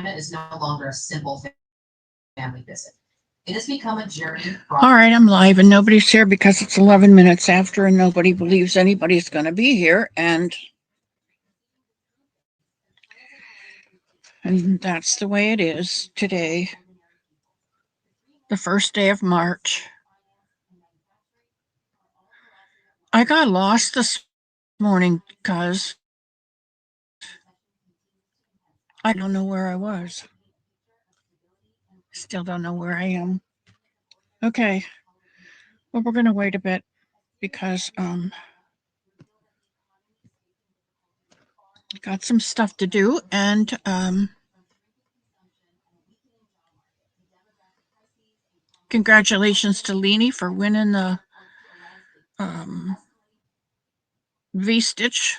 China is no longer a simple family visit. It has become a journey. All right, I'm live and nobody's here because it's 11 minutes after and nobody believes anybody's going to be here. And that's the way it is today, the first day of March. I got lost this morning because I don't know where I was. Still don't know where I am. Okay, well, we're going to wait a bit because got some stuff to do, and congratulations to Leanie for winning the V-stitch.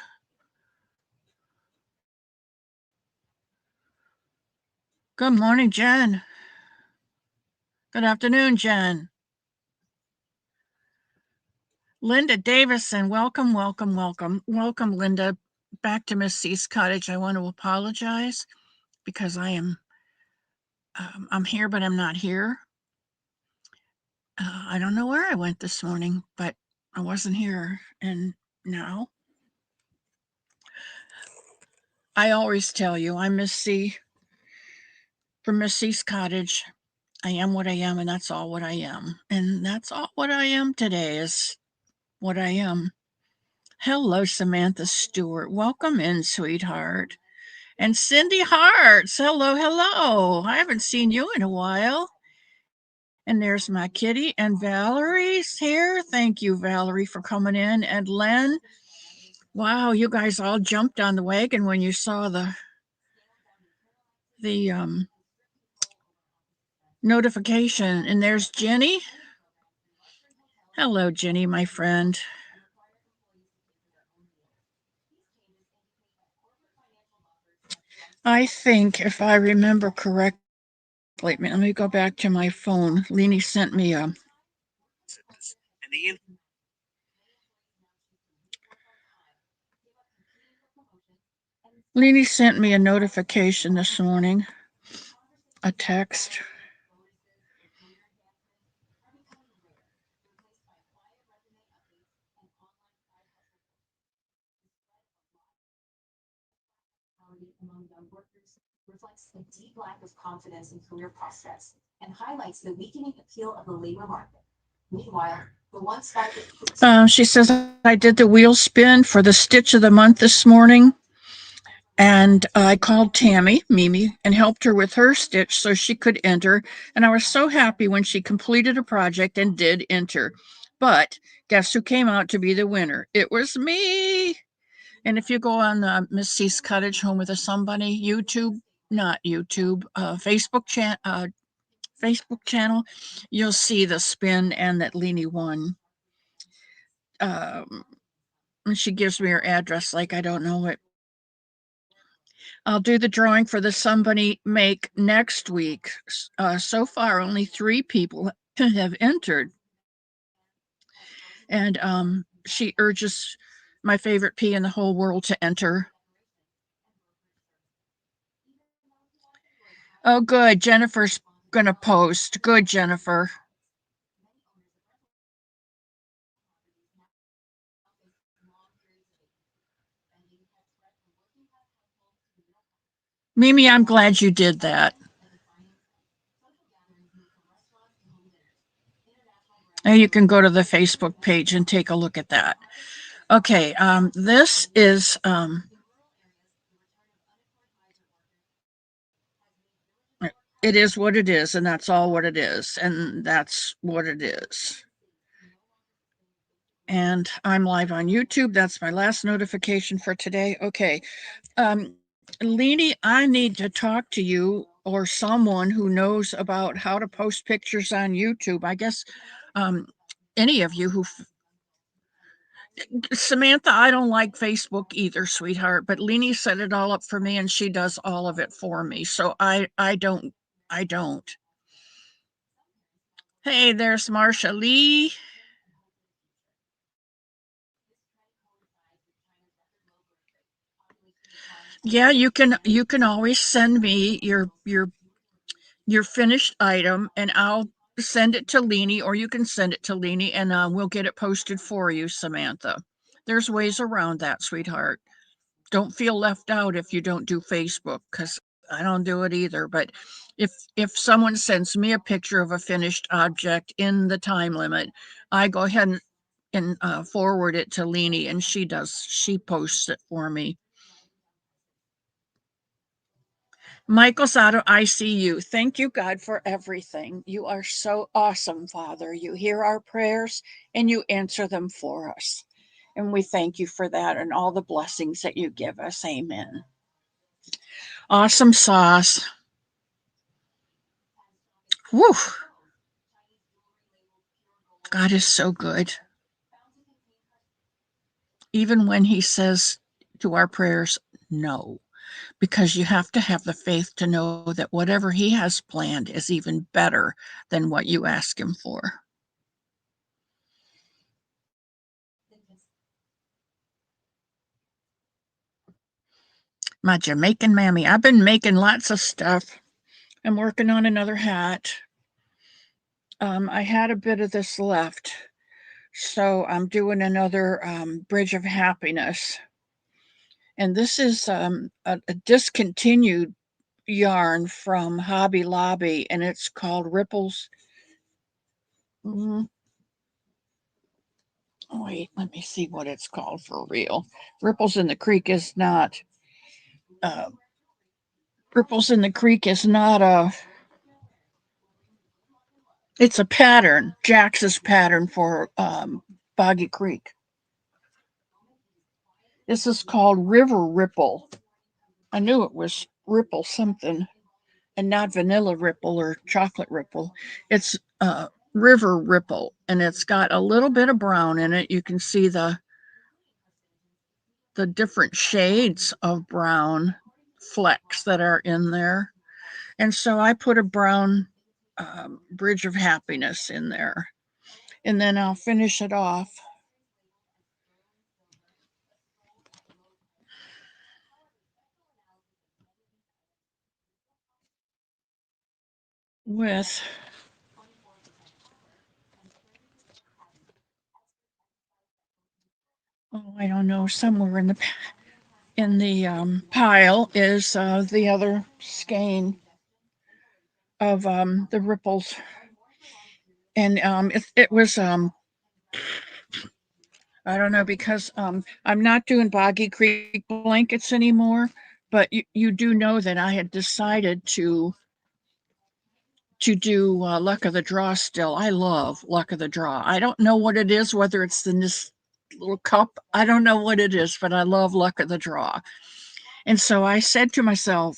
Good morning, Jen. Good afternoon, Jen. Linda Davison, welcome, welcome, welcome. Welcome, Linda, back to Miss C's cottage. I want to apologize because I'm here, but I'm not here. I don't know where I went this morning, but I wasn't here. And now I always tell you, I'm Miss C from Miss C's cottage. I am what I am, and that's all what I am. And that's all what I am today is what I am. Hello, Samantha Stewart. Welcome in, sweetheart. And Cindy Hartz. Hello, hello. I haven't seen you in a while. And there's my kitty. And Valerie's here. Thank you, Valerie, for coming in. And Len. Wow, you guys all jumped on the wagon when you saw the notification. And there's Jenny. Hello, Jenny, my friend. I think, if I remember correctly, let me go back to my phone. Leanie sent me a notification this morning, a text. Among young workers reflects a deep lack of confidence in career prospects and highlights the weakening appeal of the labor market. Meanwhile, the one spot she says, I did the wheel spin for the stitch of the month this morning. And I called Tammy, Mimi, and helped her with her stitch so she could enter. And I was so happy when she completed a project and did enter. But guess who came out to be the winner? It was me. And if you go on the Miss C's Cottage Home with a Somebunny Facebook channel, you'll see the spin and that Leanie won. And she gives me her address like I don't know it. I'll do the drawing for the Somebunny make next week. So far, only 3 people have entered. And she urges my favorite pea in the whole world to enter. Oh, good. Jennifer's going to post. Good, Jennifer. Mimi, I'm glad you did that. And you can go to the Facebook page and take a look at that. Okay, this is it is what it is, and that's all what it is, and that's what it is. And I'm live on YouTube. That's my last notification for today. Okay, Leanie, I need to talk to you or someone who knows about how to post pictures on YouTube. I guess any of you who Samantha, I don't like Facebook either, sweetheart, but Leanie set it all up for me and she does all of it for me. So I don't. Hey, there's Marsha Lee. Yeah, you can always send me your finished item, and I'll send it to Leanie, or you can send it to Leanie, and we'll get it posted for you, Samantha. There's ways around that, sweetheart. Don't feel left out if you don't do Facebook, because I don't do it either. But if someone sends me a picture of a finished object in the time limit, I go ahead and forward it to Leanie, and she posts it for me. Michael's out of ICU. Thank you, God, for everything. You are so awesome, Father. You hear our prayers and you answer them for us. And we thank you for that and all the blessings that you give us. Amen. Awesome sauce. Woo. God is so good. Even when he says to our prayers, no, because you have to have the faith to know that whatever he has planned is even better than what you ask him for. My Jamaican mammy. I've been making lots of stuff. I'm working on another hat. I had a bit of this left, so I'm doing another Bridge of Happiness. And this is a discontinued yarn from Hobby Lobby, and it's called Ripples. Mm, wait, let me see what it's called for real. Ripples in the Creek is not. Uh, Ripples in the Creek is not a. It's a pattern, Jax's pattern for Boggy Creek. This is called River Ripple. I knew it was Ripple something and not Vanilla Ripple or Chocolate Ripple. It's River Ripple, and it's got a little bit of brown in it. You can see the different shades of brown flecks that are in there. And so I put a brown Bridge of Happiness in there. And then I'll finish it off with, oh, I don't know, somewhere in the pile is the other skein of the ripples, and it was I don't know, because I'm not doing Boggy Creek blankets anymore, but you do know that I had decided to do Luck of the Draw still. I love Luck of the Draw. I don't know what it is, whether it's in this little cup. I don't know what it is, but I love Luck of the Draw. And so I said to myself,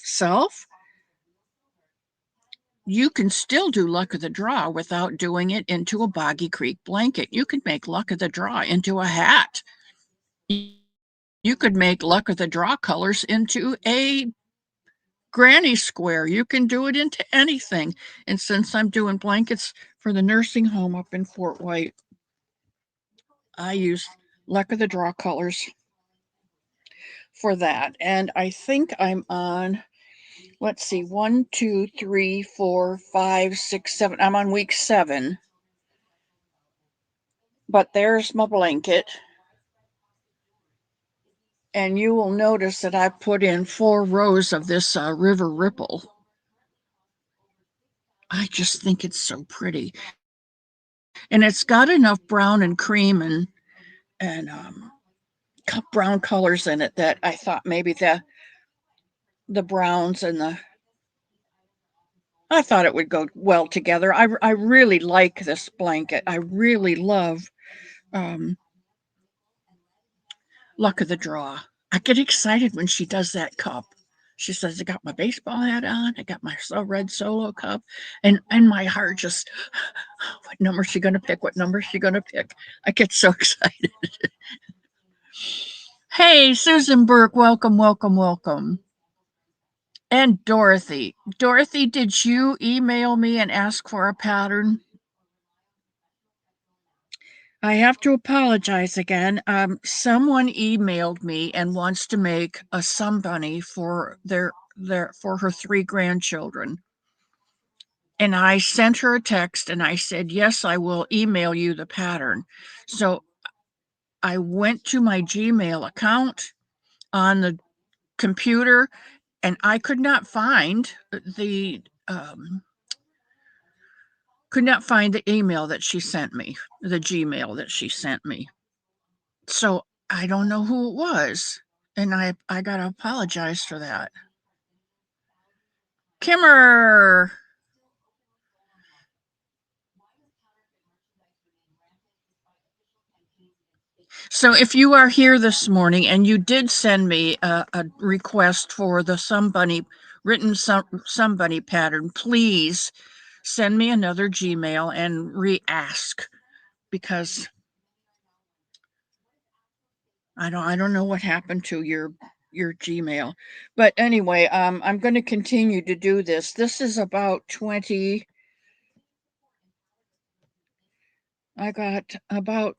you can still do Luck of the Draw without doing it into a Boggy Creek blanket. You could make Luck of the Draw into a hat. You could make Luck of the Draw colors into a granny square. You can do it into anything. And since I'm doing blankets for the nursing home up in Fort White, I use Luck of the Draw colors for that. And I think I'm on, let's see, 1, 2, 3, 4, 5, 6, 7. I'm on week 7. But there's my blanket. And you will notice that I put in 4 rows of this River Ripple. I just think it's so pretty. And it's got enough brown and cream and brown colors in it that I thought maybe the browns and the I thought it would go well together. I really like this blanket. I really love um, Luck of the Draw. I get excited when she does that cup. She says, I got my baseball hat on, I got my red solo cup, and my heart just, what number is she going to pick? What number is she going to pick? I get so excited. Hey, Susan Burke, welcome, welcome, welcome. And Dorothy. Dorothy, did you email me and ask for a pattern? I have to apologize again. Someone emailed me and wants to make a Somebunny for for her 3 grandchildren. And I sent her a text and I said, yes, I will email you the pattern. So I went to my Gmail account on the computer and I could not find the email that she sent me, the Gmail that she sent me. So I don't know who it was. And I got to apologize for that. Kimmer. So if you are here this morning and you did send me a request for the written Somebunny pattern, please send me another Gmail and re-ask, because I don't know what happened to your Gmail. But anyway, I'm going to continue to do this. This is about 20. I got about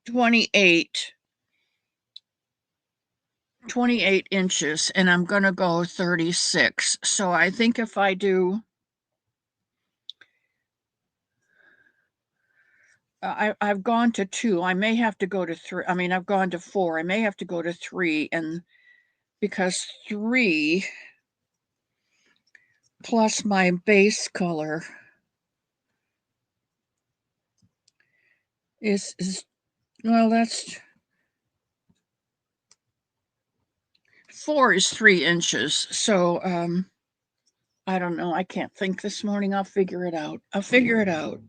28 inches, and I'm going to go 36. So I think if I do, I've gone to 2. I may have to go to 3. I mean, I've gone to 4. I may have to go to 3, and because 3 plus my base color is well, that's 4 is 3 inches. So I don't know. I can't think this morning. I'll figure it out. I'll figure it out.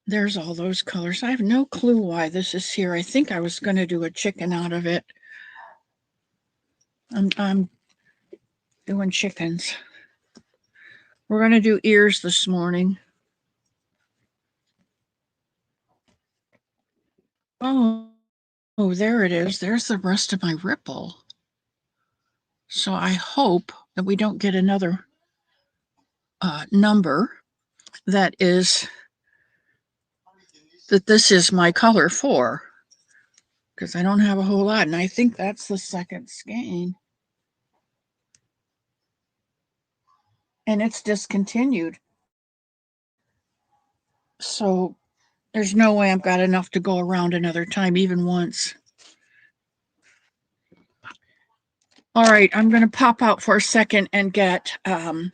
There's all those colors. I have no clue why this is here. I think I was going to do a chicken out of it. I'm doing chickens. We're going to do ears this morning. Oh, there it is. There's the rest of my ripple. So I hope that we don't get another number that this is my color 4, because I don't have a whole lot, and I think that's the second skein. And it's discontinued. So there's no way I've got enough to go around another time, even once. All right, I'm going to pop out for a second and get the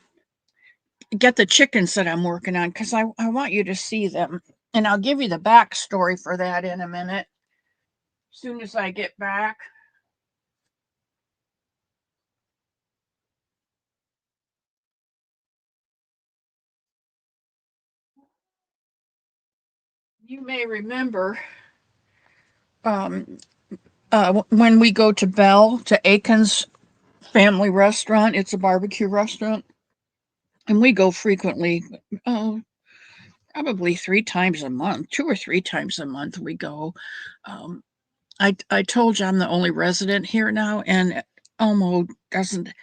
chickens that I'm working on, because I want you to see them. And I'll give you the backstory for that in a minute, as soon as I get back. You may remember when we go to Aiken's family restaurant. It's a barbecue restaurant, and we go frequently. Oh, probably 3 times a month, 2 or 3 times a month we go. I told you I'm the only resident here now, and Elmo doesn't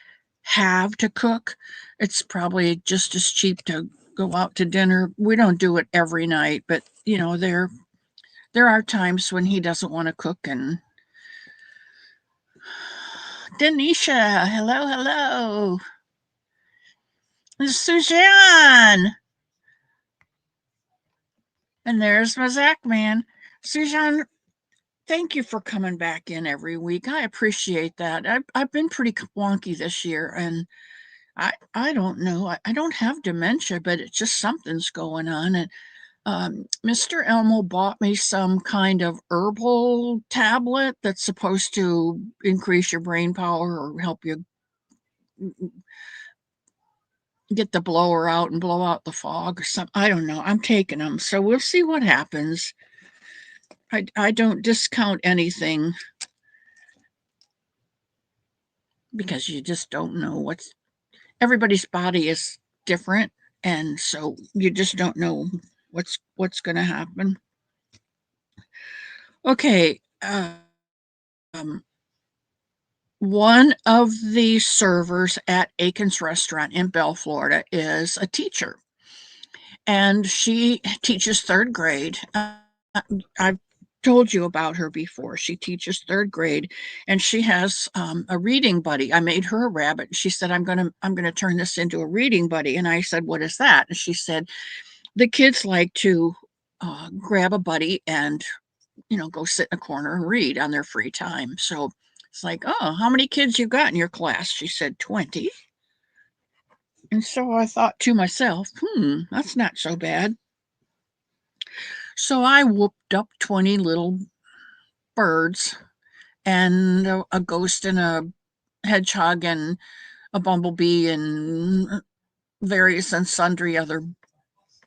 have to cook. It's probably just as cheap to go out to dinner. We don't do it every night, but there are times when he doesn't want to cook. And Denisha, hello. Suzanne. And there's my Zach man. Suzanne, thank you for coming back in every week. I appreciate that. I've been pretty wonky this year, and I don't know. I don't have dementia, but it's just something's going on. And Mr. Elmo bought me some kind of herbal tablet that's supposed to increase your brain power or help you get the blower out and blow out the fog or something. I don't know. I'm taking them, so we'll see what happens. I don't discount anything, because you just don't know everybody's body is different, and so you just don't know what's going to happen. Okay. One of the servers at Aiken's restaurant in Bell, Florida is a teacher, and she teaches third grade. I've told you about her before. She teaches third grade, and she has a reading buddy. I made her a rabbit. She said, I'm gonna turn this into a reading buddy." And I said, "What is that?" And she said, "The kids like to grab a buddy and go sit in a corner and read on their free time." So it's like, "Oh, how many kids you got in your class?" She said, 20. And so I thought to myself, that's not so bad. So I whooped up 20 little birds and a ghost and a hedgehog and a bumblebee and various and sundry other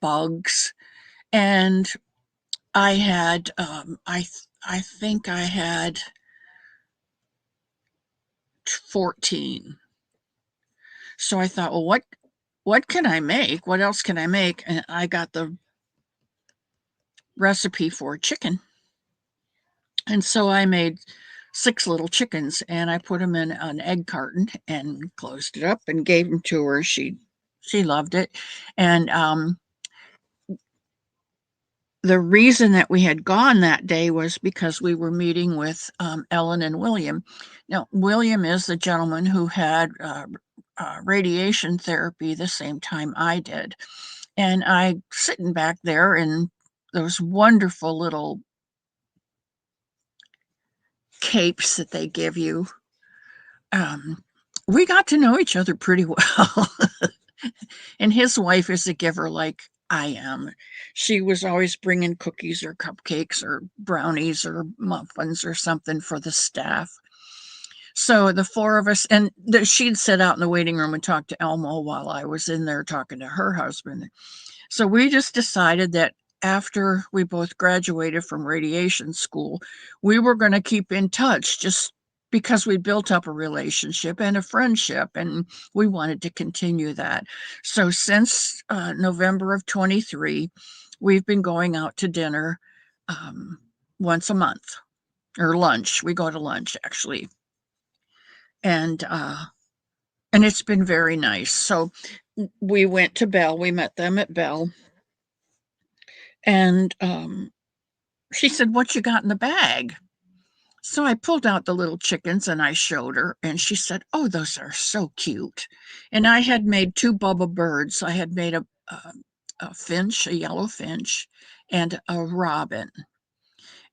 bugs. And I had, I think I had 14. So I thought, well, what can I make? What else can I make? And I got the recipe for chicken. And so I made 6 little chickens and I put them in an egg carton and closed it up and gave them to her. She loved it. And the reason that we had gone that day was because we were meeting with Ellen and William. Now, William is the gentleman who had radiation therapy the same time I did. And I sitting back there in those wonderful little capes that they give you. We got to know each other pretty well. And his wife is a giver like I am. She was always bringing cookies or cupcakes or brownies or muffins or something for the staff. So the 4 of us, and she'd sit out in the waiting room and talk to Elmo while I was in there talking to her husband. So we just decided that after we both graduated from radiation school, we were going to keep in touch just because we built up a relationship and a friendship, and we wanted to continue that. So since November of 23, we've been going out to dinner once a month, or lunch. We go to lunch actually, and it's been very nice. So we went to Bell. We met them at Bell, and she said, "What you got in the bag?" So I pulled out the little chickens and I showed her, and she said, "Oh, those are so cute." And I had made 2 Bubba birds. I had made a finch, a yellow finch, and a robin.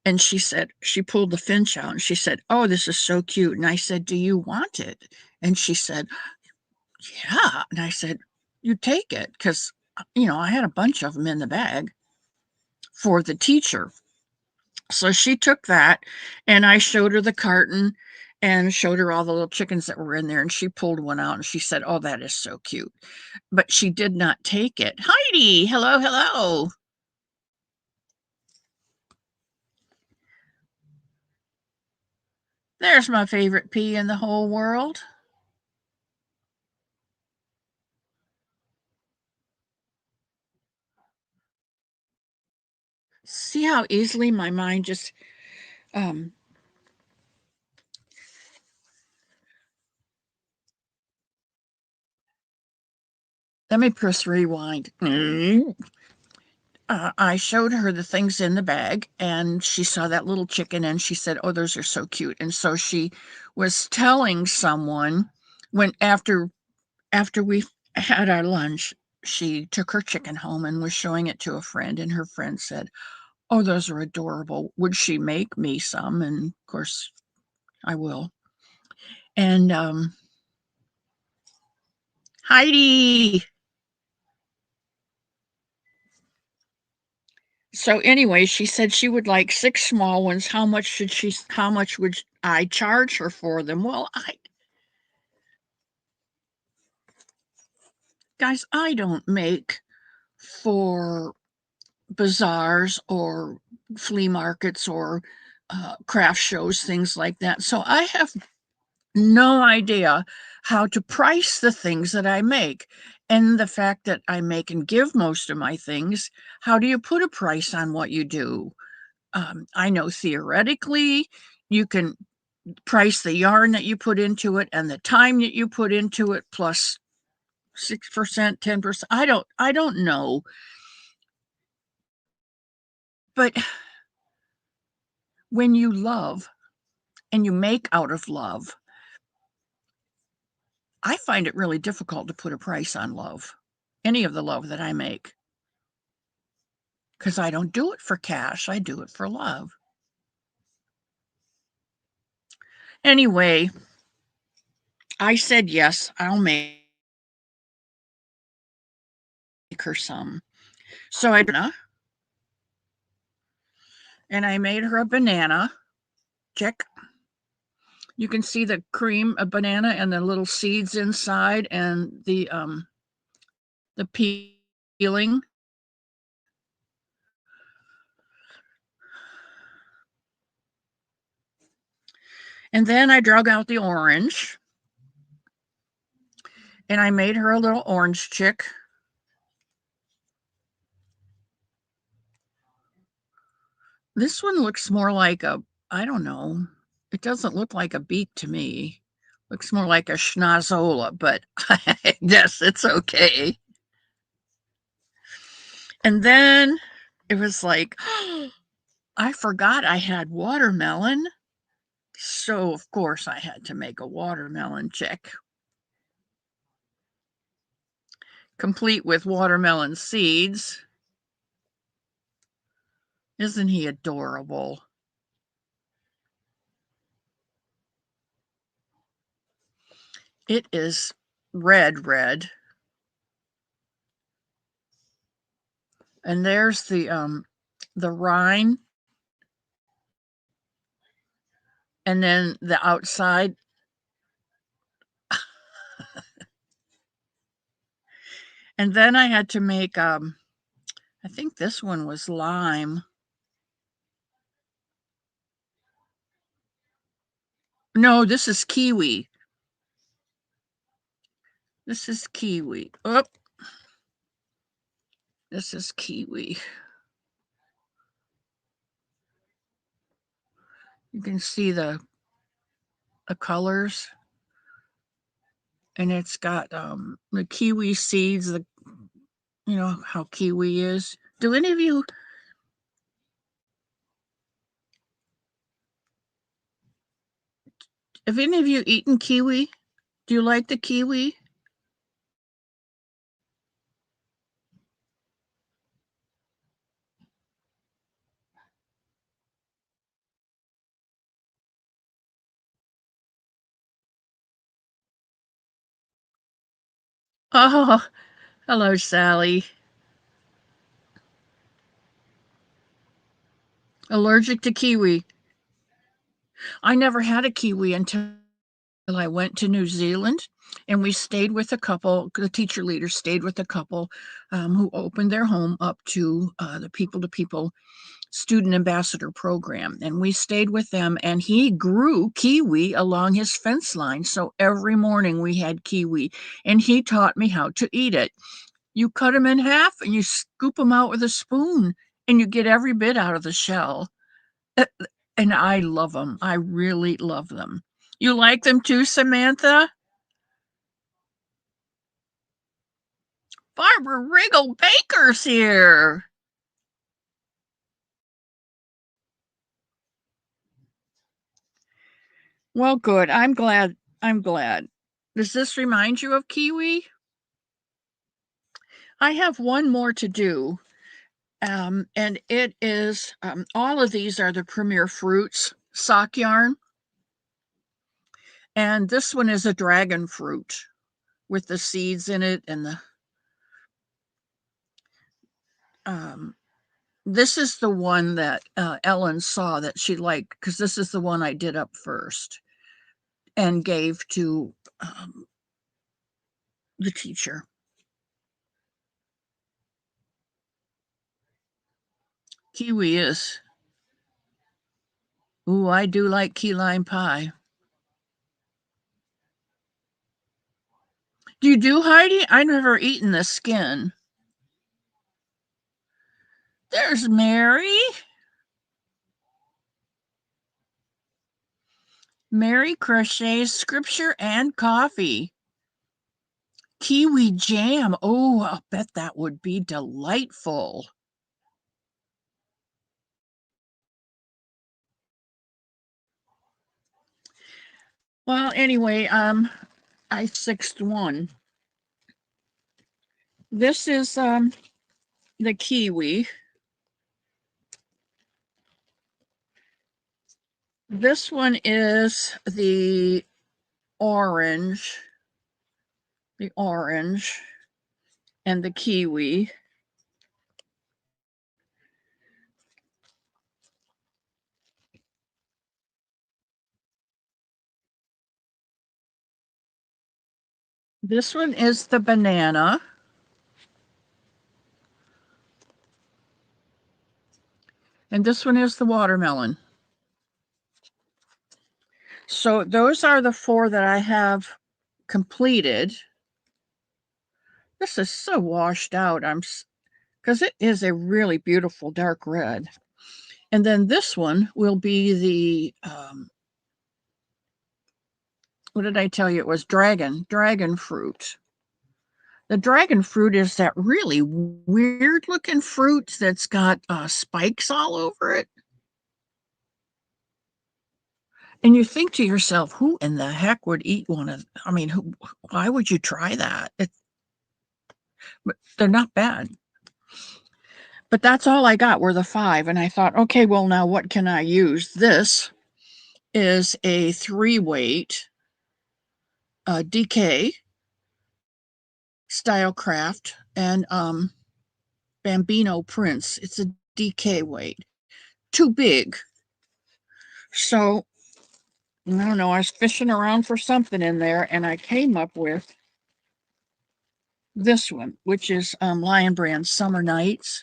And she pulled the finch out and she said, "Oh, this is so cute." And I said, "Do you want it?" And she said, "Yeah." And I said, "You take it," because, I had a bunch of them in the bag for the teacher. So she took that, and I showed her the carton and showed her all the little chickens that were in there. And she pulled one out and she said, "Oh, that is so cute." But she did not take it. Heidi, hello, hello. There's my favorite pea in the whole world. See how easily my mind just, um, let me press rewind. I showed her the things in the bag and she saw that little chicken and she said, "Oh, those are so cute." And so she was telling someone when after we had our lunch, she took her chicken home and was showing it to a friend, and her friend said, "Oh, those are adorable. Would she make me some?" And of course, I will. And Heidi. So anyway, she said she would like 6 small ones. How much would I charge her for them? Well, I don't make for bazaars or flea markets or craft shows, things like that. So I have no idea how to price the things that I make. And the fact that I make and give most of my things, how do you put a price on what you do? I know theoretically you can. price the yarn that you put into it and the time that you put into it plus 6%, 10%. I don't know. But when you love and you make out of love, I find it really difficult to put a price on love, any of the love that I make, because I don't do it for cash. I do it for love. Anyway, I said, yes, I'll make her some. So I made her a banana. Check. You can see the cream, a banana, and the little seeds inside, and the peeling. And then I drug out the orange, and I made her a little orange chick. This one looks more like I don't know. It doesn't look like a beak to me. Looks more like a schnozola, but I guess it's okay. And then it was like, I forgot I had watermelon. So, of course, I had to make a watermelon chick, complete with watermelon seeds. Isn't he adorable? It is red. And there's the rind, and then the outside. And then I had to make I think this one was lime. No, this is kiwi. This is kiwi. Oh, this is kiwi. You can see the colors, and it's got the kiwi seeds. You know how kiwi is. Do any of you? Have any of you eaten kiwi? Do you like the kiwi? Oh, hello, Sally. Allergic to kiwi. I never had a kiwi until I went to New Zealand, and we stayed with a couple. The teacher leader stayed with a couple who opened their home up to the people to people student ambassador program. And we stayed with them, and he grew kiwi along his fence line. So every morning we had kiwi, and he taught me how to eat it. You cut them in half and you scoop them out with a spoon, and you get every bit out of the shell. Uh, And I love them. I really love them. You like them too, Samantha? Barbara Riggle Baker's here. Well, good. I'm glad. I'm glad. Does this remind you of kiwi? I have one more to do. And it is all of these are the Premier Fruits sock yarn. And this one is a dragon fruit with the seeds in it, and the this is the one that Ellen saw that she liked, because this is the one I did up first and gave to the teacher. Kiwi is. Ooh, I do like key lime pie. Do you do, Heidi? I've never eaten the skin. There's Mary. Mary crochets scripture and coffee. Kiwi jam. Oh, I'll bet that would be delightful. Well, anyway, I sixth one. This is the kiwi. This one is the orange, and the kiwi. This one is the banana. And this one is the watermelon. So those are the 4 that I have completed. This is so washed out. Because it is a really beautiful dark red. And then this one will be the what did I tell you? It was dragon fruit. The dragon fruit is that really weird looking fruit that's got spikes all over it. And you think to yourself, who in the heck would eat one of, I mean, why would you try that? But they're not bad. But that's all I got were the 5. And I thought, okay, well, now what can I use? This is a 3-weight DK style craft and Bambino prints. It's a DK weight. Too big. So, I don't know, I was fishing around for something in there and I came up with this one, which is Lion Brand Summer Nights.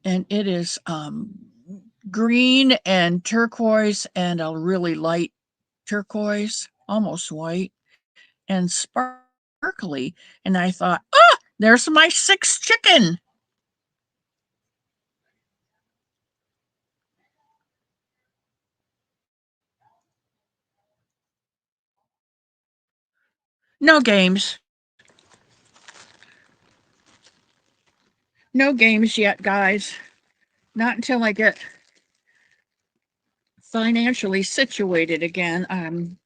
And it is green and turquoise and a really light turquoise, almost white, and sparkly. And I thought, there's my 6th chicken. No games. No games yet, guys. Not until I get financially situated again.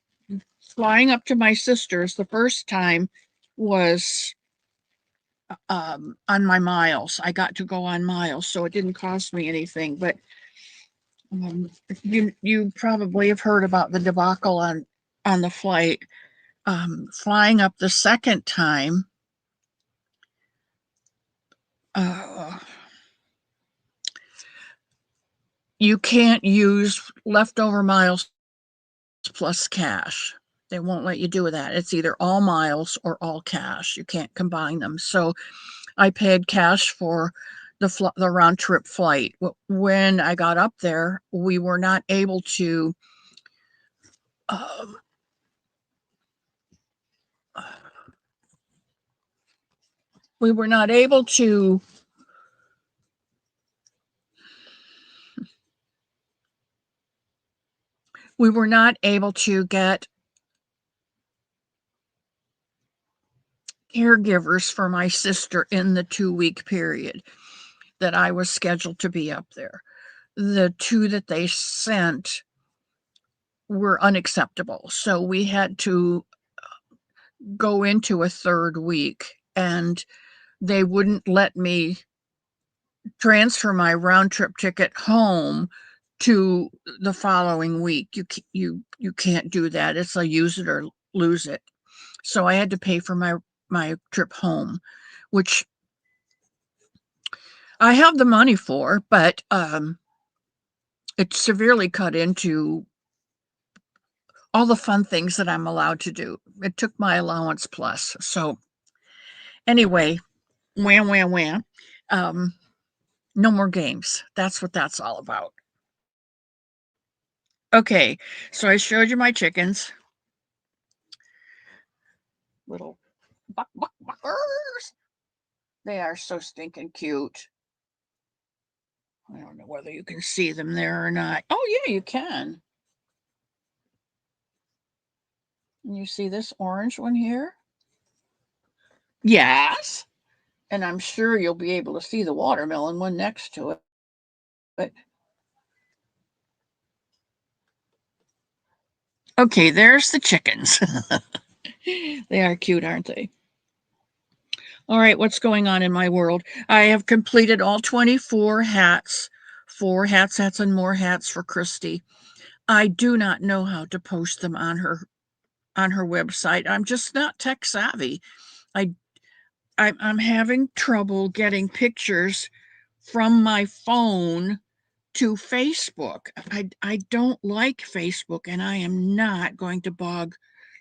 Flying up to my sister's the first time was on my miles. I got to go on miles, so it didn't cost me anything. But you probably have heard about the debacle on the flight. Flying up the second time, you can't use leftover miles plus cash. They won't let you do that. It's either all miles or all cash. You can't combine them. So I paid cash for the round trip flight. When I got up there, we were not able to we were not able to get caregivers for my sister in the 2-week period that I was scheduled to be up there. The 2 that they sent were unacceptable. So we had to go into a 3rd week and they wouldn't let me transfer my round trip ticket home to the following week. You can't do that. It's a use it or lose it. So I had to pay for my trip home, which I have the money for, but it severely cut into all the fun things that I'm allowed to do. It took my allowance plus. So anyway, wham, wham, wham. No more games. That's what that's all about. Okay, so I showed you my chickens. Little buckers. They are so stinking cute. I don't know whether you can see them there or not. Oh, yeah, you can. And you see this orange one here? Yes. And I'm sure you'll be able to see the watermelon one next to it. But okay, there's the chickens. They are cute, aren't they? All right, what's going on in my world? I have completed all 24 hats, 4 hats, and more hats for Christy. I do not know how to post them on her website. I'm just not tech savvy. I I'm having trouble getting pictures from my phone to Facebook. I don't like Facebook, and I am not going to bog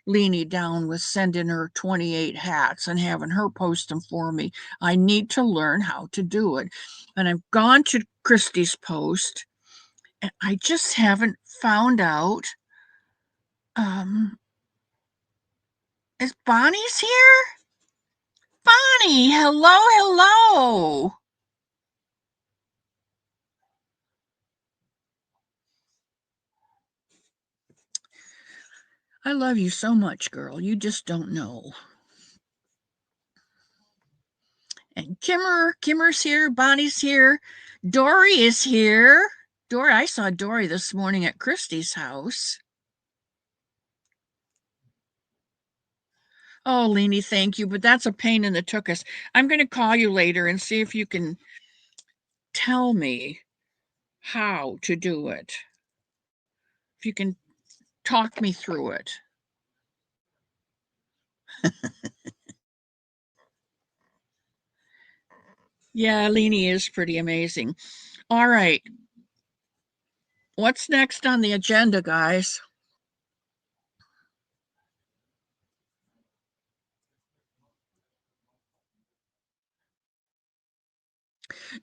Leanie down with sending her 28 hats and having her post them for me. I need to learn how to do it. And I've gone to Christy's post, and I just haven't found out. Is Bonnie's here? Bonnie, hello, hello. I love you so much, girl. You just don't know. And Kimmer's here. Bonnie's here. Dory is here. Dory, I saw Dory this morning at Christy's house. Oh, Leanie, thank you, but that's a pain in the tuchus. I'm going to call you later and see if you can tell me how to do it. If you can talk me through it. Yeah, Leanie is pretty amazing. All right. What's next on the agenda, guys?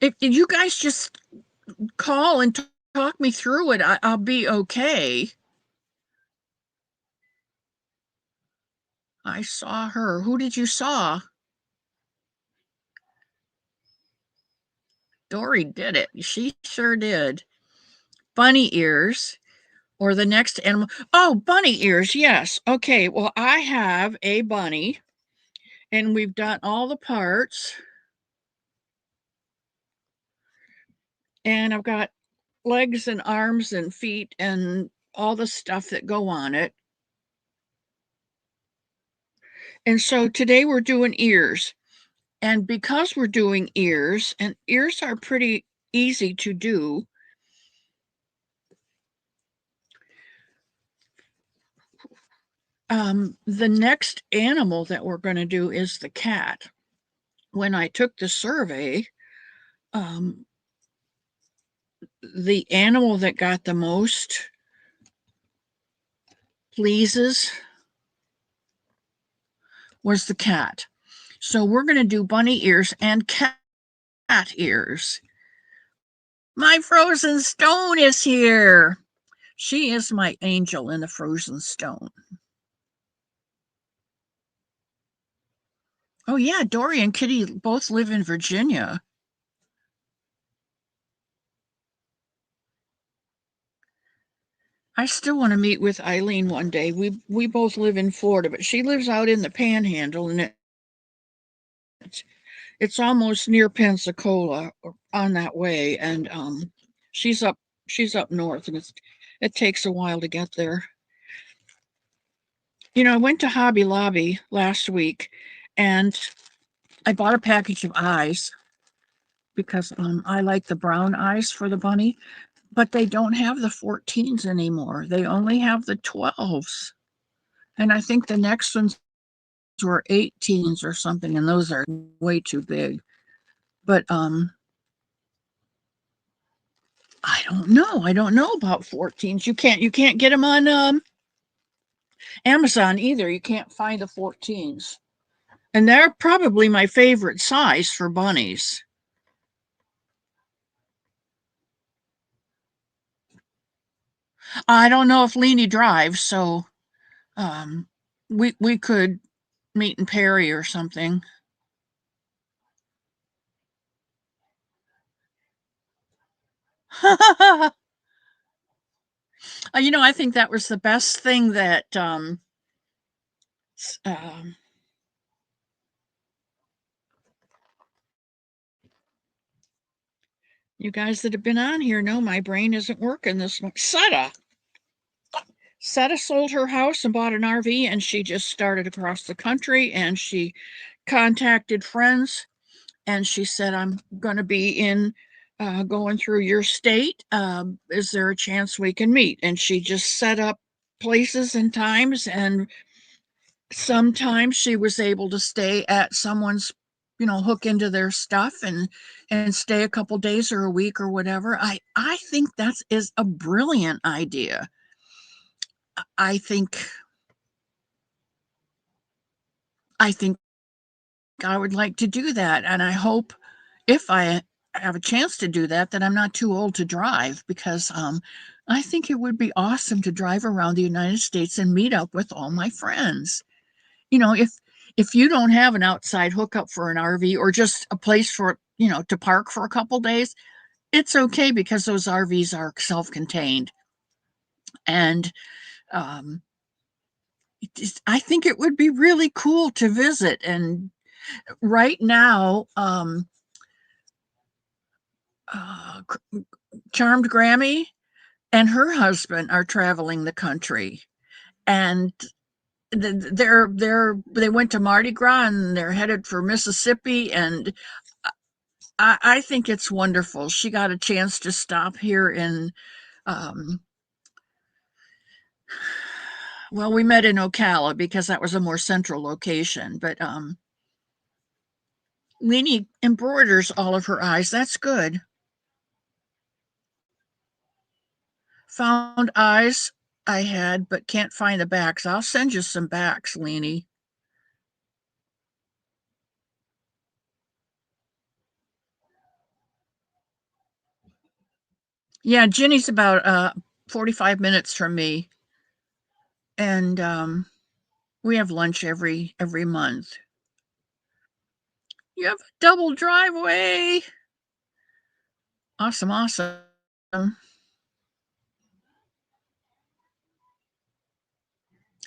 If you guys just call and talk me through it, I'll be okay. I saw her. Who did you saw? Dory did it. She sure did. Bunny ears, or the next animal. Oh, bunny ears. Yes. Okay. Well, I have a bunny, and we've done all the parts, and I've got legs and arms and feet and all the stuff that go on it. And so today we're doing ears. And because we're doing ears, and ears are pretty easy to do, the next animal that we're going to do is the cat. When I took the survey, um, the animal that got the most pleases was the cat. So we're going to do bunny ears and cat ears. My frozen stone is here. She is my angel in the frozen stone. Oh, yeah, Dory and Kitty both live in Virginia. I still want to meet with Eileen one day. We both live in Florida, but she lives out in the Panhandle, and it's almost near Pensacola on that way. And she's up north, and it takes a while to get there. You know, I went to Hobby Lobby last week, and I bought a package of eyes because I like the brown eyes for the bunny, but they don't have the 14s anymore. They only have the 12s. And I think the next ones were 18s or something, and those are way too big. But I don't know. I don't know about 14s. You can't get them on Amazon either. You can't find the 14s. And they're probably my favorite size for bunnies. I don't know if Leanie drives, so um we could meet in Perry or something. I think that was the best thing that um, you guys that have been on here know my brain isn't working this much. Seta sold her house and bought an RV, and she just started across the country, and she contacted friends, and she said, I'm going to be in going through your state. Is there a chance we can meet? And she just set up places and times, and sometimes she was able to stay at someone's, hook into their stuff and stay a couple days or a week or whatever. I think that is a brilliant idea. I think i think I would like to do that, and I hope if I have a chance to do that I'm not too old to drive, because I think it would be awesome to drive around the United States and meet up with all my friends. If you don't have an outside hookup for an RV or just a place for, to park for a couple days, it's okay, because those RVs are self-contained. And um, I think it would be really cool to visit. And right now, uh, Charmed Grammy and her husband are traveling the country, and they went to Mardi Gras and they're headed for Mississippi, and I think it's wonderful. She got a chance to stop here in, um, well, we met in Ocala because that was a more central location, but Leanie embroiders all of her eyes. That's good. Found eyes I had, but can't find the backs. I'll send you some backs, Leanie. Yeah, Ginny's about 45 minutes from me, and we have lunch every month. You have a double driveway. Awesome, awesome.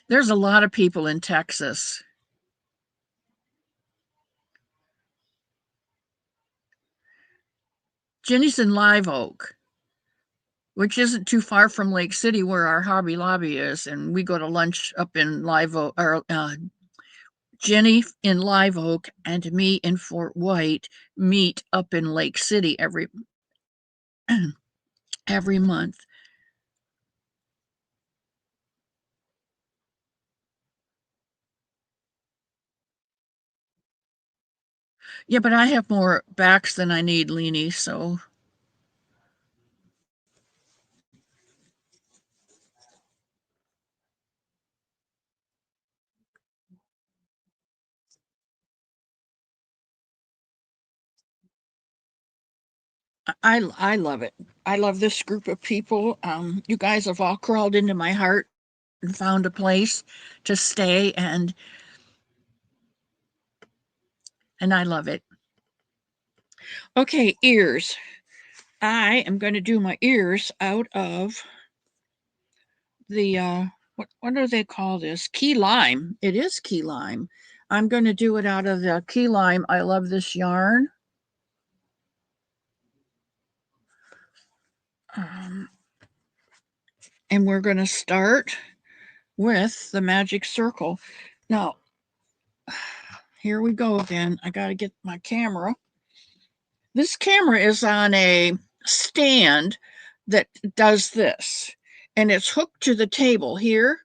There's a lot of people in Texas. Ginny's in Live Oak, which isn't too far from Lake City where our Hobby Lobby is, and we go to lunch up in Live Oak, or Jenny in Live Oak and me in Fort White meet up in Lake City every month. Yeah, but I have more backs than I need, Leanie, so I love it. I love this group of people. You guys have all crawled into my heart and found a place to stay, and I love it. Okay, ears. I am going to do my ears out of the what do they call this? Key lime. It is key lime. I'm going to do it out of the key lime. I love this yarn. Um, and we're going to start with the magic circle. Now, here we go again. I got to get my camera. This camera is on a stand that does this, and it's hooked to the table here,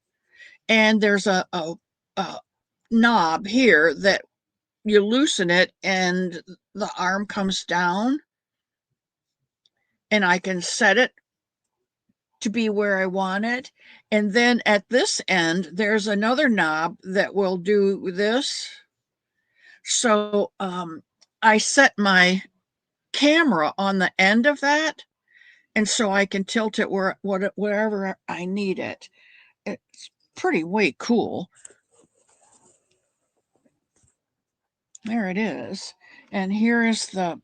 and there's a knob here that you loosen it and the arm comes down, and I can set it to be where I want it. And then at this end, there's another knob that will do this. So I set my camera on the end of that, and so I can tilt it wherever I need it. It's pretty way cool. There it is. And here is the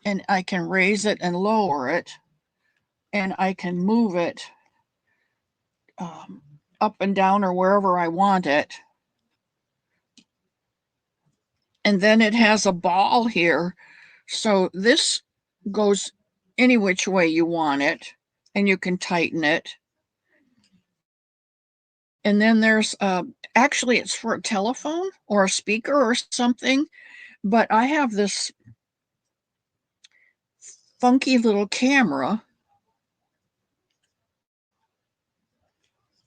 and I can raise it and lower it, and I can move it up and down or wherever I want it. And then it has a ball here. So this goes any which way you want it, and you can tighten it. And then there's actually it's for a telephone or a speaker or something, but I have this funky little camera,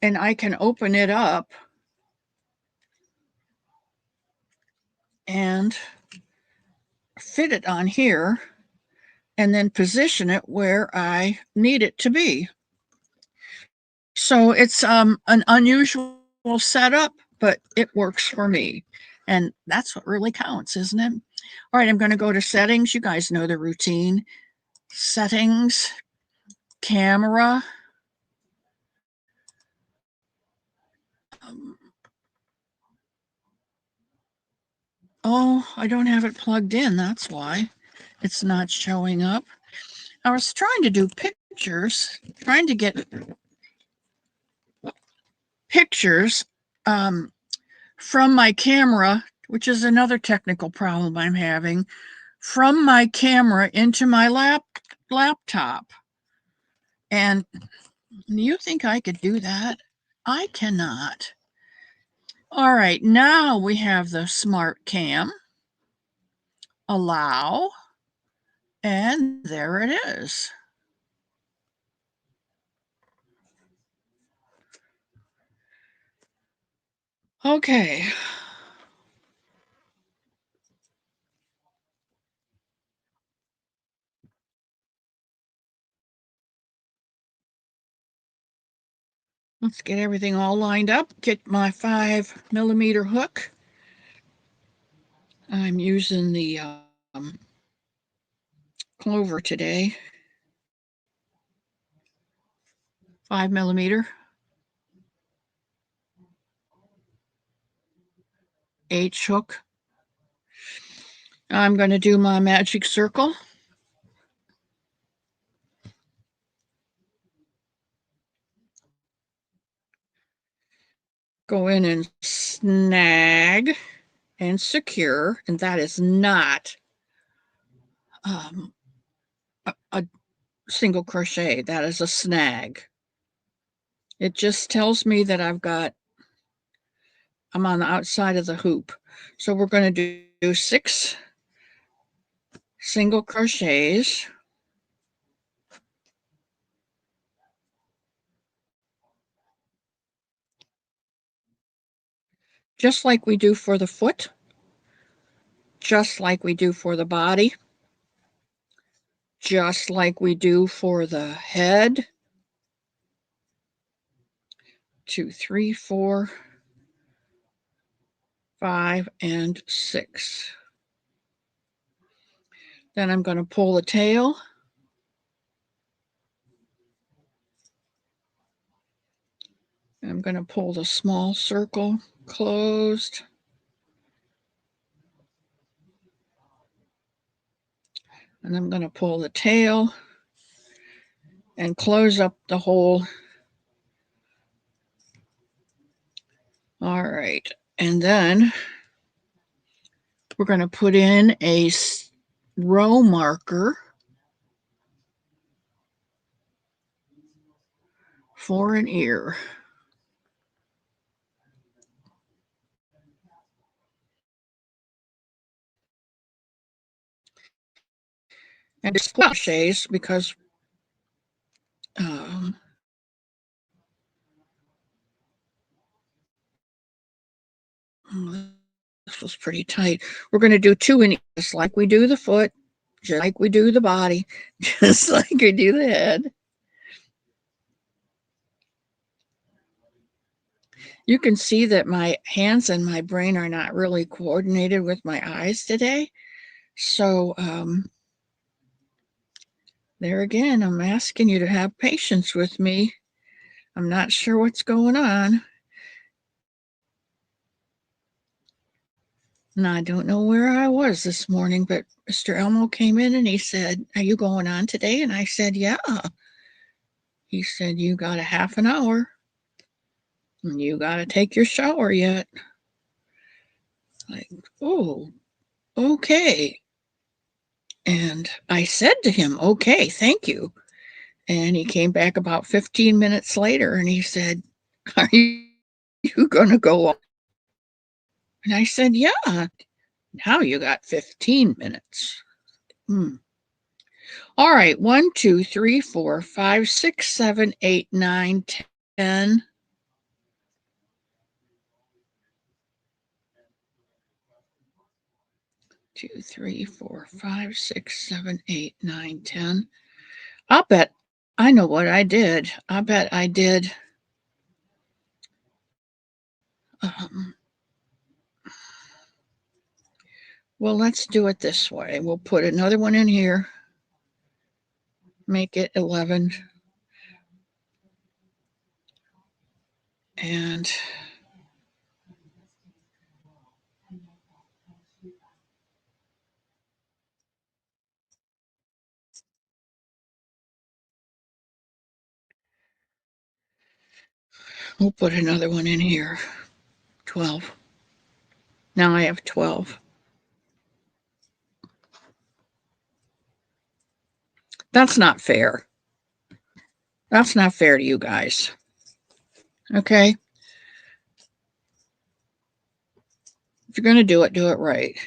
and I can open it up and fit it on here and then position it where I need it to be. So it's an unusual setup, but it works for me. And that's what really counts, isn't it? All right, I'm going to go to settings. You guys know the routine. Settings, camera. Oh, I don't have it plugged in. That's why it's not showing up. I was trying to do pictures, trying to get pictures from my camera, which is another technical problem I'm having, from my camera into my laptop. And you think I could do that? I cannot. All right, now we have the smart cam. Allow. And there it is. Okay. Let's get everything all lined up. Get my 5mm hook. I'm using the Clover today. 5mm. H hook. I'm going to do my magic circle. Go in and snag and secure, and that is not a single crochet. That is a snag. It just tells me that I'm on the outside of the hoop. So we're going to do 6 single crochets. Just like we do for the foot, just like we do for the body, just like we do for the head. 2, 3, 4, 5, and 6. Then I'm going to pull the tail. I'm going to pull the small circle closed. And I'm going to pull the tail and close up the hole. All right. And then we're going to put in a row marker for an ear. And it's crochets because this was pretty tight. We're going to do 2 in just like we do the foot, just like we do the body, just like we do the head. You can see that my hands and my brain are not really coordinated with my eyes today. So there again, I'm asking you to have patience with me. I'm not sure what's going on. And I don't know where I was this morning, but Mr. Elmo came in and he said, "Are you going on today?" And I said, "Yeah." He said, "You got a half an hour and you got to take your shower yet." Like, oh, okay. And I said to him, "Okay, thank you." And he came back about 15 minutes later and he said, "Are you going to go on?" And I said, "Yeah." Now you got 15 minutes. All right. 1, 2, 3, 4, 5, 6, 7, 8, 9, 10. 2, 3, 4, 5, 6, 7, 8, 9, 10. I'll bet I know what I did. I bet I did. Um, well, let's do it this way. We'll put another one in here, make it 11. And we'll put another one in here, 12. Now I have 12. That's not fair. That's not fair to you guys. Okay? If you're going to do it right.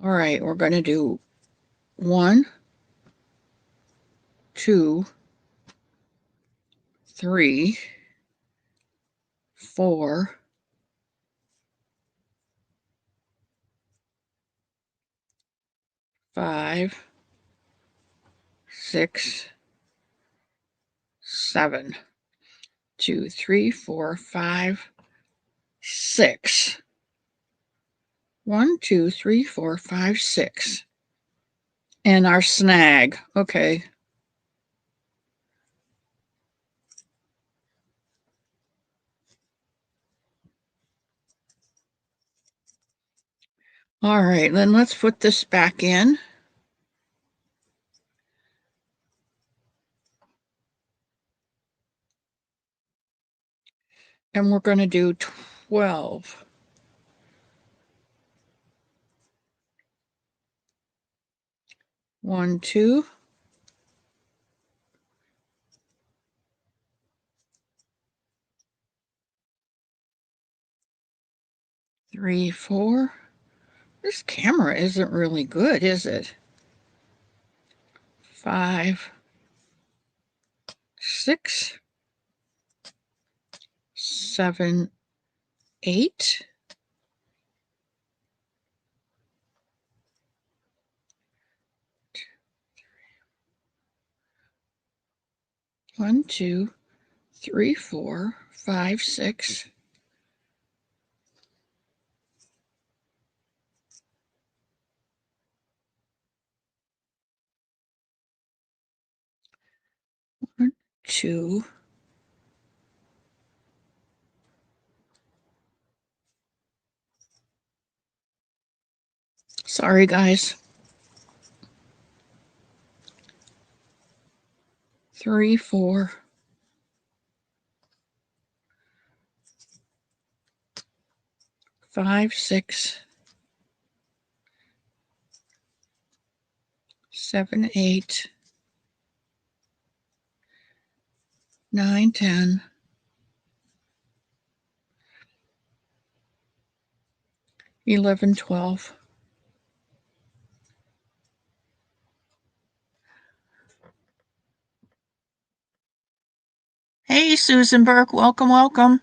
All right, we're going to do 1, 2, 3, 4, 5, 6, 7. 2, 3, 4, 5, 6. 1, 2, 3, 4, 5, 6. And our snag. Okay. All right, then let's put this back in. And we're going to do 12. 1, 2. 3, 4. This camera isn't really good, is it? 5, 6, 7, 8. 1, 2, 3, 4, 5, 6. 1, 2. Sorry, guys. 3, 4. 5, 6, 7, 8, 9, 10, 11, 12. Hey, Susan Burke, welcome, welcome.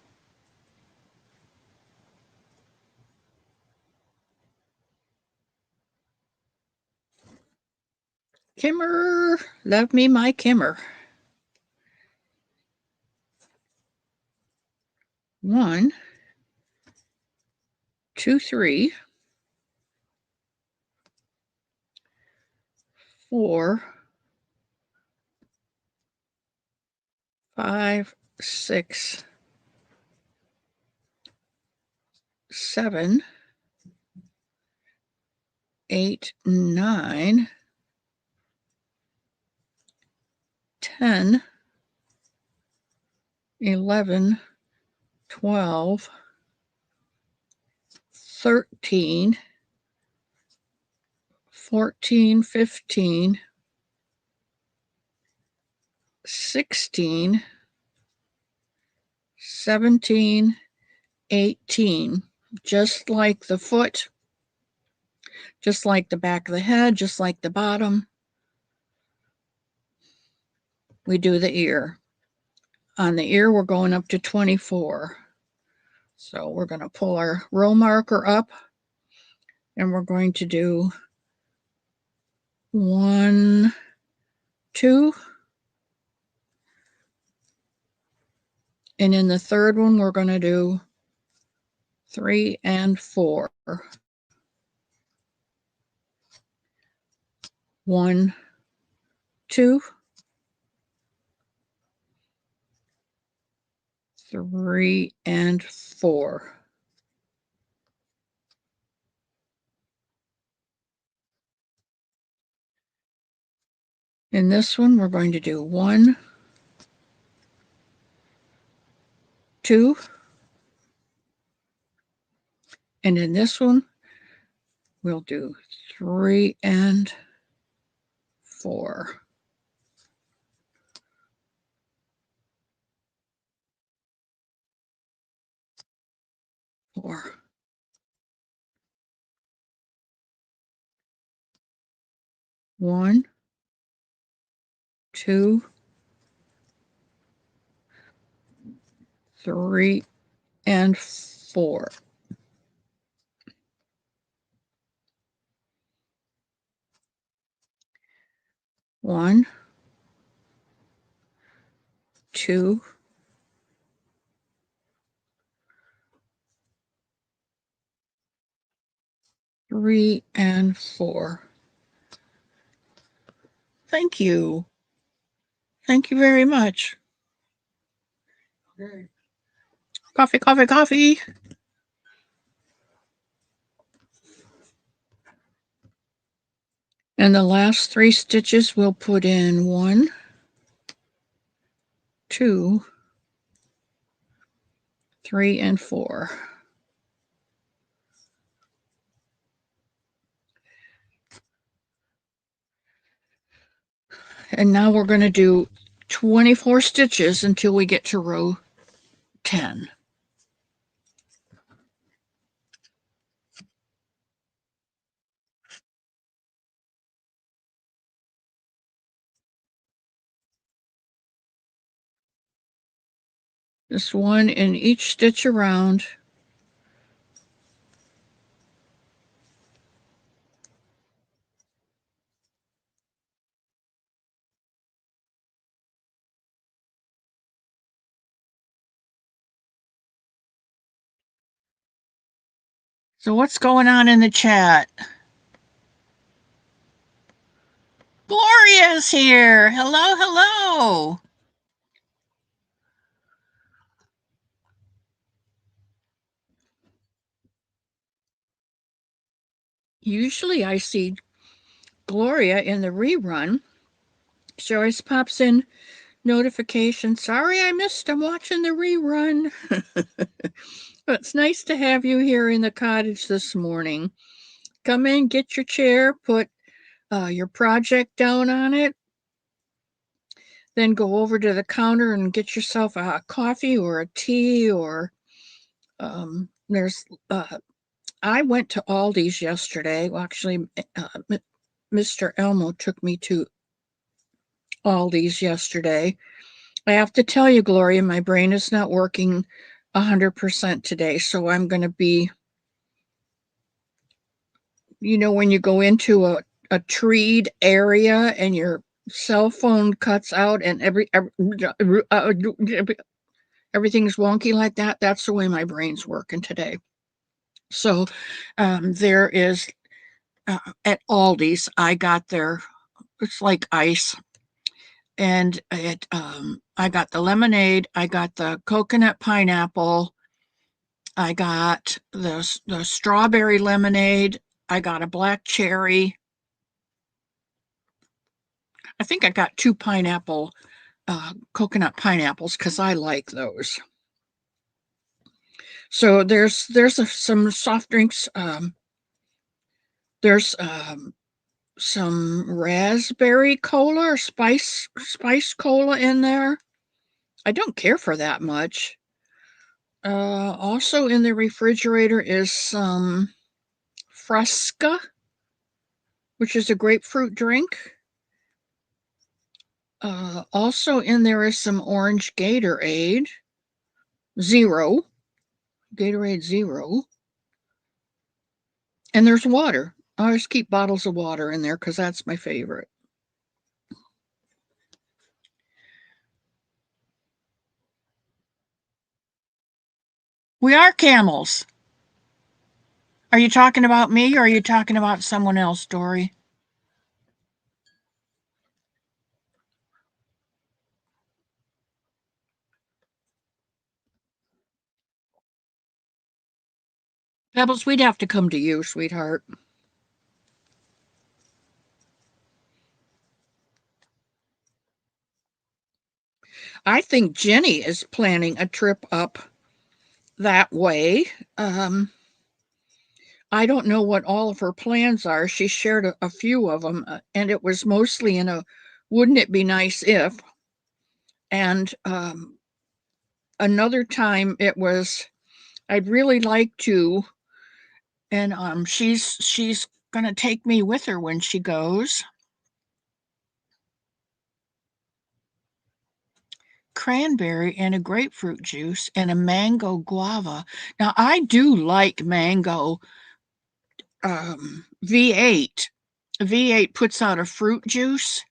Kimmer, love me my Kimmer. 1, 2, 3. 4, 5, 6, 7, 8, 9, 10, 11, 12, 13, 14, 15, 16, 17, 18. Just like the foot, just like the back of the head, just like the bottom, we do the ear. On the ear, we're going up to 24. So we're going to pull our row marker up and we're going to do 1, 2. And in the third one, we're going to do 3 and 4. 1, 2, 3, and 4. In this one, we're going to do 1, 2, and in this one, we'll do 3 and 4. 4. 1, 2, 3, and 4. 1, 2, 3, and 4. Thank you. Thank you very much. Okay. Coffee, coffee, coffee. And the last 3 stitches we'll put in 1, 2, 3, and 4. And now we're going to do 24 stitches until we get to row 10. Just one in each stitch around. So what's going on in the chat? Gloria's here. Hello, hello. Usually I see Gloria in the rerun. She always pops in notification. Sorry I missed. I'm watching the rerun. It's nice to have you here in the cottage this morning. Come in, get your chair, put your project down on it, then go over to the counter and get yourself a coffee or a tea or there's I went to Aldi's yesterday. Well, actually, Mr. Elmo took me to Aldi's yesterday. I have to tell you, Gloria, my brain is not working 100% today. So I'm going to be, when you go into a treed area and your cell phone cuts out and everything's wonky like that. That's the way my brain's working today. So there is at Aldi's, I got their it's like ice. And I got the lemonade, I got the coconut pineapple, I got the strawberry lemonade, I got a black cherry. I think I got two pineapple coconut pineapples because I like those. So there's some soft drinks. There's some raspberry cola or spice cola in there. I don't care for that much. Also in the refrigerator is some Fresca, which is a grapefruit drink. Also in there is some orange Gatorade Zero, Gatorade Zero, and there's water. I always keep bottles of water in there because that's my favorite. We are camels. Are you talking about me or are you talking about someone else, Dory? Pebbles, we'd have to come to you, sweetheart. I think Jenny is planning a trip up that way. Um, I don't know what all of her plans are. She shared a few of them, and it was mostly in a wouldn't it be nice if? And another time it was I'd really like to, and she's gonna take me with her when she goes. Cranberry and a grapefruit juice and a mango guava. Now I do like mango. V8. V8 puts out a fruit juice.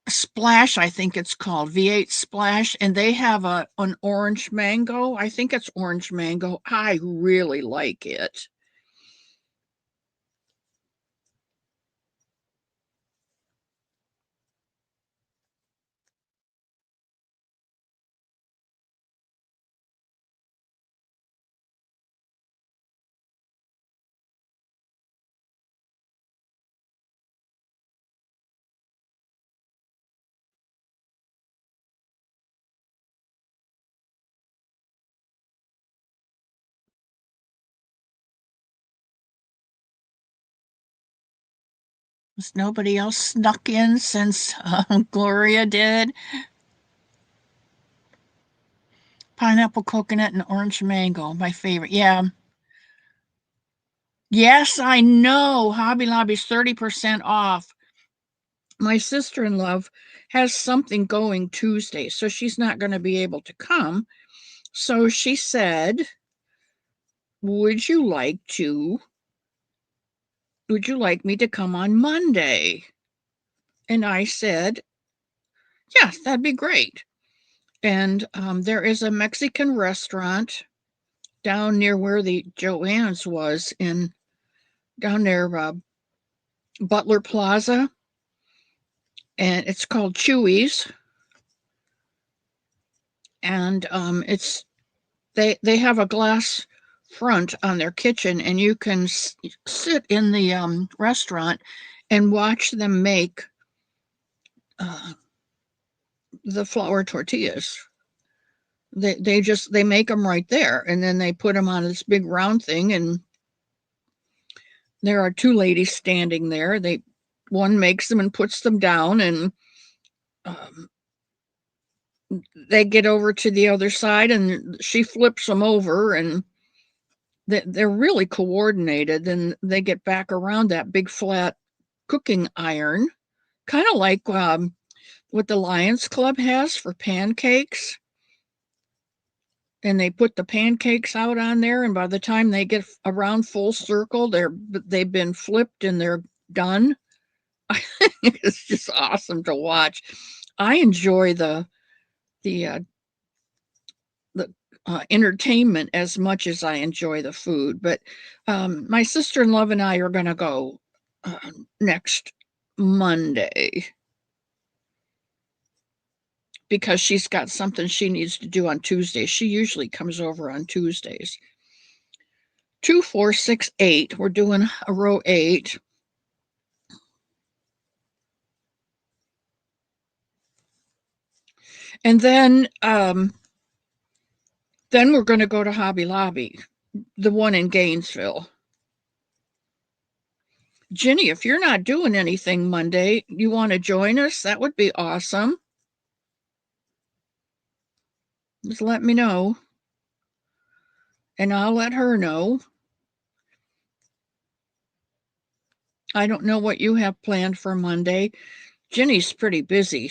Splash, I think it's called V8 Splash, and they have an orange mango. I think it's orange mango. I really like it. Has nobody else snuck in since Gloria did? Pineapple, coconut, and orange mango, my favorite. Yeah. Yes, I know. Hobby Lobby's 30% off. My sister-in-law has something going Tuesday, so she's not going to be able to come. So she said, would you like to, would you like me to come on Monday? And I said, yes, that'd be great. And there is a Mexican restaurant down near where the Joanne's was in down there, Butler Plaza, and it's called Chewy's. And it's they have a glass front on their kitchen, and you can sit in the restaurant and watch them make uh, the flour tortillas. They make them right there, and then they put them on this big round thing, and there are two ladies standing there. One makes them and puts them down, and um, they get over to the other side, and she flips them over, and they're really coordinated. And they get back around that big flat cooking iron, kind of like what the Lions Club has for pancakes. And they put the pancakes out on there, and by the time they get around full circle, they've been flipped and they're done. It's just awesome to watch. I enjoy the the entertainment as much as I enjoy the food. But my sister-in-law and I are going to go next Monday because she's got something she needs to do on Tuesday. She usually comes over on Tuesdays. 2, 4, 6, 8. We're doing a row 8. And then we're going to go to Hobby Lobby, the one in Gainesville. Ginny, if you're not doing anything Monday, you want to join us? That would be awesome. Just let me know. And I'll let her know. I don't know what you have planned for Monday. Ginny's pretty busy.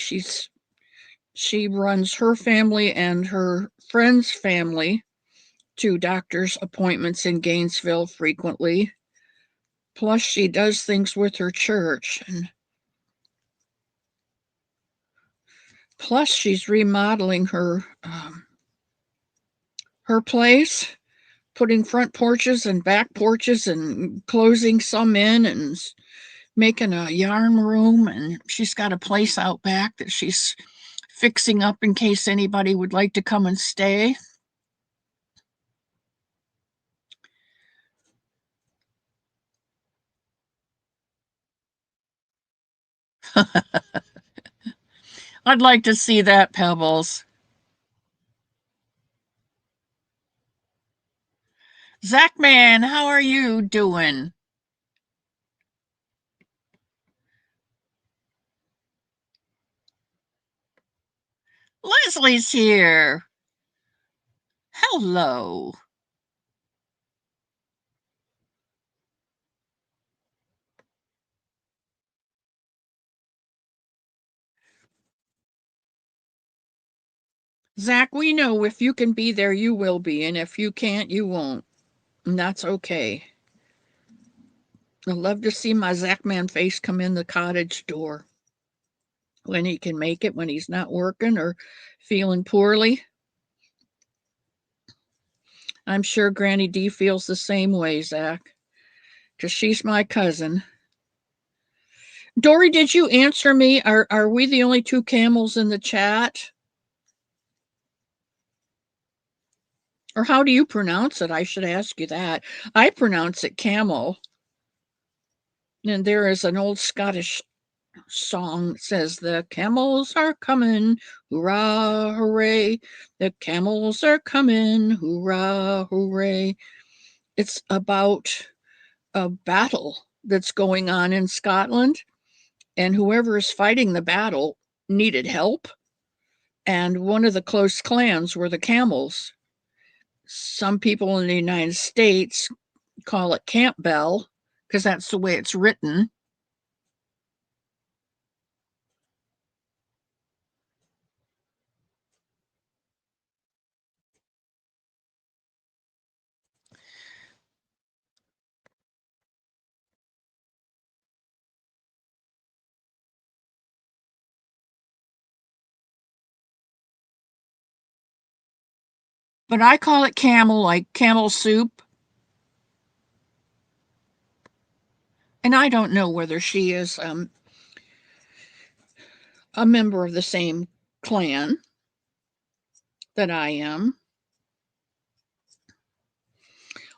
She runs her family and her friend's family to doctor's appointments in Gainesville frequently. Plus, she does things with her church. And plus, she's remodeling her place, putting front porches and back porches and closing some in and making a yarn room. And she's got a place out back that she's fixing up in case anybody would like to come and stay. I'd like to see that, Pebbles. Zachman, how are you doing? Leslie's here. Hello. Zach, we know if you can be there, you will be. And if you can't, you won't. And that's okay. I love to see my Zachman face come in the cottage door when he can make it, when he's not working or feeling poorly. I'm sure Granny D feels the same way, Zach, because she's my cousin. Dory, did you answer me? Are we the only two camels in the chat? Or how do you pronounce it? I should ask you that. I pronounce it camel. And there is an old Scottish song that says, "The camels are coming, hurrah, hooray. The camels are coming, hurrah, hooray." It's about a battle that's going on in Scotland, and whoever is fighting the battle needed help. And one of the close clans were the camels. Some people in the United States call it Campbell because that's the way it's written. But I call it camel, like camel soup. And I don't know whether she is a member of the same clan that I am.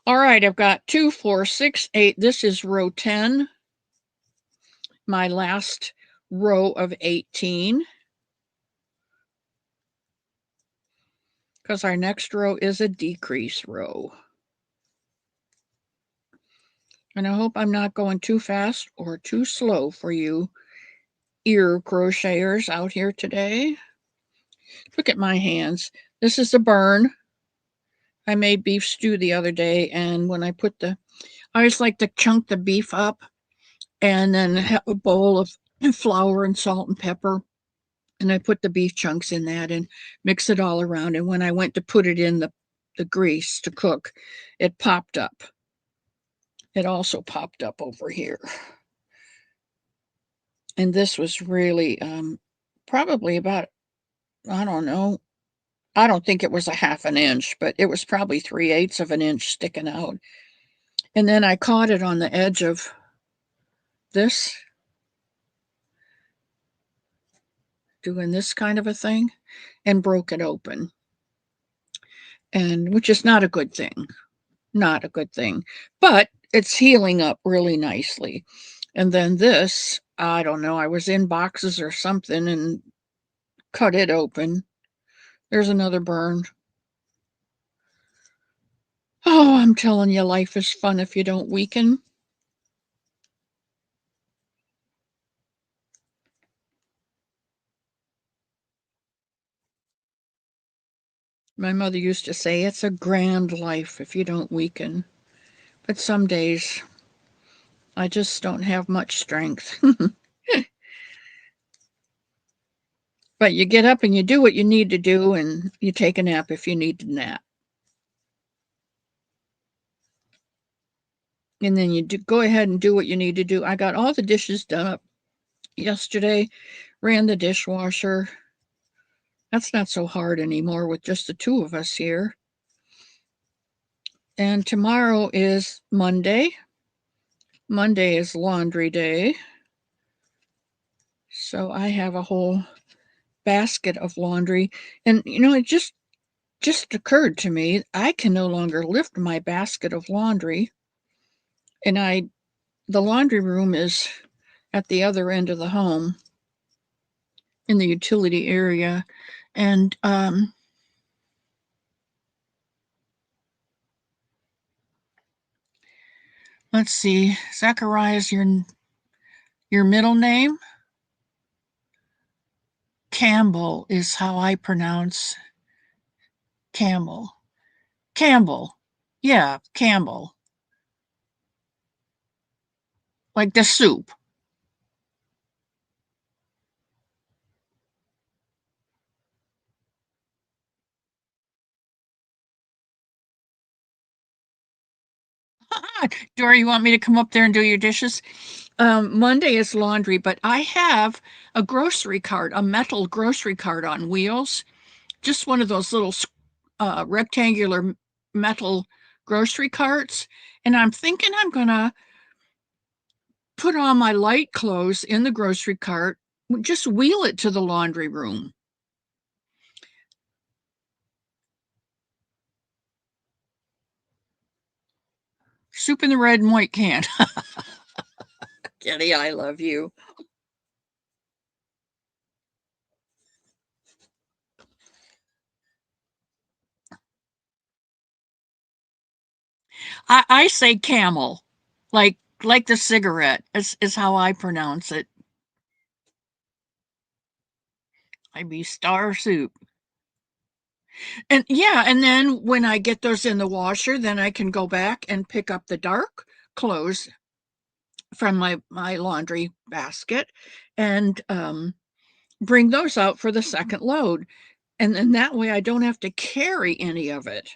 All right, I've got 2, 4, 6, 8. This is row 10, my last row of 18. Because our next row is a decrease row. And I hope I'm not going too fast or too slow for you ear crocheters out here today. Look at my hands. This is a burn. I made beef stew the other day, and when I I always like to chunk the beef up and then have a bowl of flour and salt and pepper. And I put the beef chunks in that and mix it all around. And when I went to put it in the grease to cook, it popped up. It also popped up over here. And this was really probably about, I don't know, I don't think it was a half an inch, but it was probably 3/8 of an inch sticking out. And then I caught it on the edge of this doing this kind of a thing and broke it open. And which is not a good thing. Not a good thing. But it's healing up really nicely. And then this, I don't know, I was in boxes or something and cut it open. There's another burn. Oh, I'm telling you, life is fun if you don't weaken. My mother used to say, it's a grand life if you don't weaken. But some days, I just don't have much strength. But you get up and you do what you need to do, and you take a nap if you need to nap. And then you go ahead and do what you need to do. I got all the dishes done up yesterday, ran the dishwasher. That's not so hard anymore with just the two of us here. And tomorrow is Monday. Monday is laundry day. So I have a whole basket of laundry. And it just occurred to me, I can no longer lift my basket of laundry. And the laundry room is at the other end of the home in the utility area. And let's see, Zachariah is your middle name? Campbell is how I pronounce Campbell. Campbell. Yeah, Campbell. Like the soup. Dory, you want me to come up there and do your dishes? Monday is laundry, but I have a grocery cart, a metal grocery cart on wheels, just one of those little rectangular metal grocery carts. And I'm thinking I'm going to put all my light clothes in the grocery cart, just wheel it to the laundry room. Soup in the red and white can. Kitty, I love you. I say camel, like the cigarette is how I pronounce it. I be star soup. And yeah, and then when I get those in the washer, then I can go back and pick up the dark clothes from my laundry basket and bring those out for the second load. And then that way I don't have to carry any of it.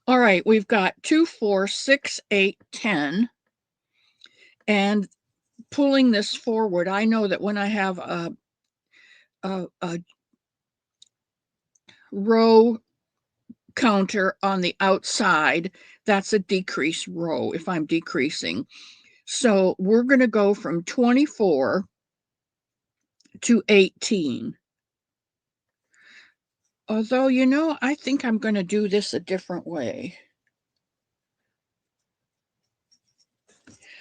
All right, we've got 2, 4, 6, 8, 10. And pulling this forward, I know that when I have a row counter on the outside, that's a decrease row if I'm decreasing. So we're going to go from 24 to 18. Although, I think I'm going to do this a different way.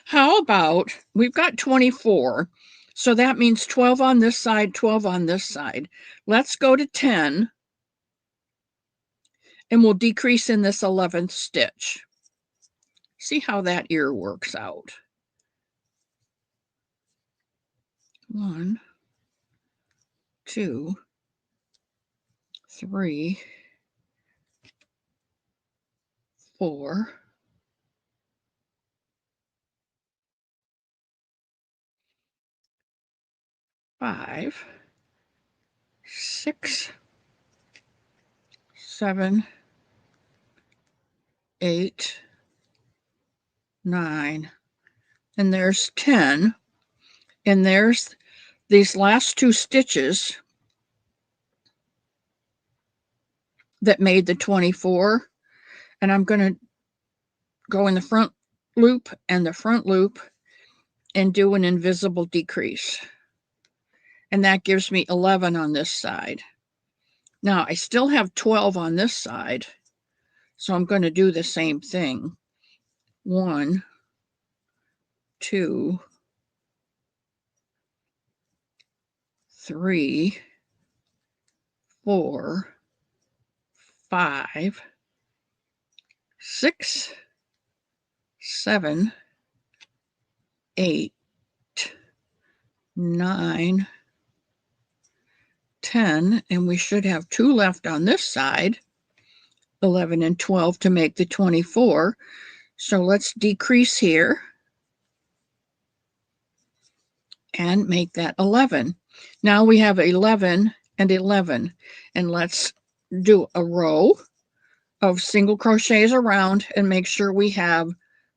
How about we've got 24, so that means 12 on this side, 12 on this side. Let's go to 10, and we'll decrease in this 11th stitch. See how that ear works out. 1, 2, 3, 4, 5, 6, 7, 8, 9, and there's 10, and there's these last 2 stitches that made the 24, and I'm going to go in the front loop and the front loop and do an invisible decrease. and that gives me 11 on this side. Now I still have 12 on this side, so I'm going to do the same thing. 1, 2, 3, 4, 5, 6, 7, 8, 9, 10, and we should have 2 left on this side, 11 and 12 to make the 24. So let's decrease here and make that 11. Now we have 11 and 11, and let's do a row of single crochets around and make sure we have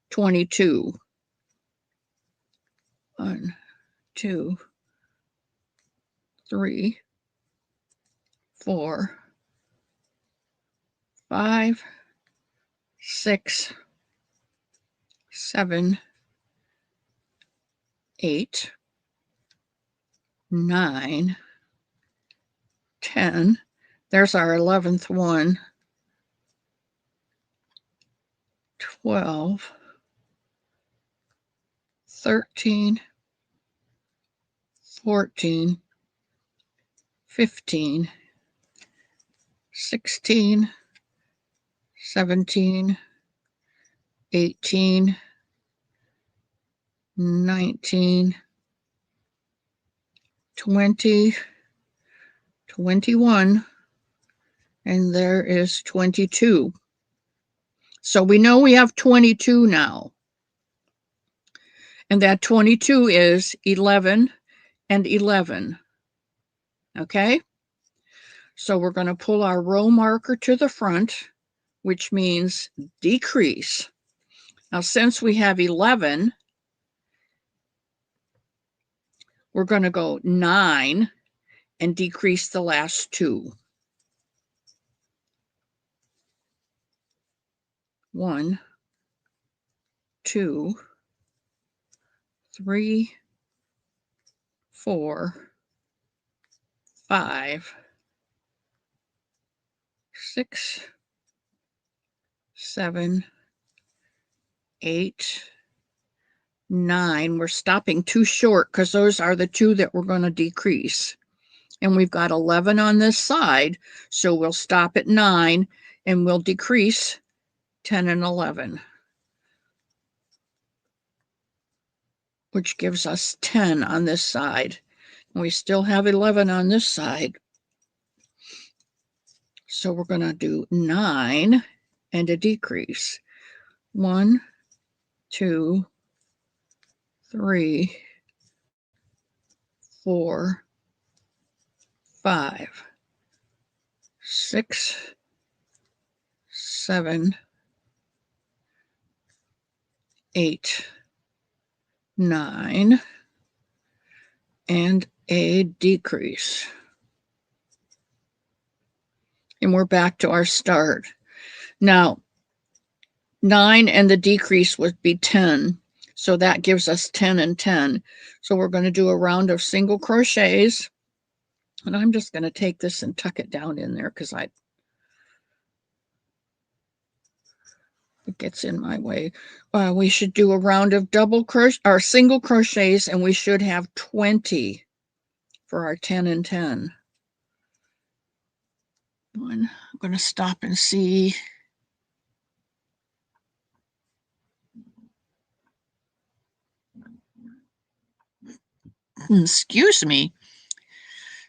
22. 1, 2, 3, 4, 5, 6, 7, 8, 9, 10. There's our 11th one. 12, 13, 14, 15, 16, 17, 18, 19, 20, 21, and there is 22. So we know we have 22 now. And that 22 is 11 and 11. Okay? So we're going to pull our row marker to the front, which means decrease. Now, since we have 11, we're going to go 9 and decrease the last 2. 1, 2, 3, 4, 5, 6, 7, 8, 9. We're stopping too short because those are the 2 that we're going to decrease. And we've got 11 on this side, so we'll stop at 9 and we'll decrease 10 and 11, which gives us 10 on this side. And we still have 11 on this side. So we're going to do 9 and a decrease. 1, 2, 3, 4, 5, 6, 7, 8, 9, and a decrease. And we're back to our start. Now, 9 and the decrease would be 10. So that gives us 10 and 10. So we're going to do a round of single crochets. And I'm just going to take this and tuck it down in there because it gets in my way. We should do a round of double crochet or single crochets, and we should have 20 for our 10 and 10. I'm going to stop and see. Excuse me.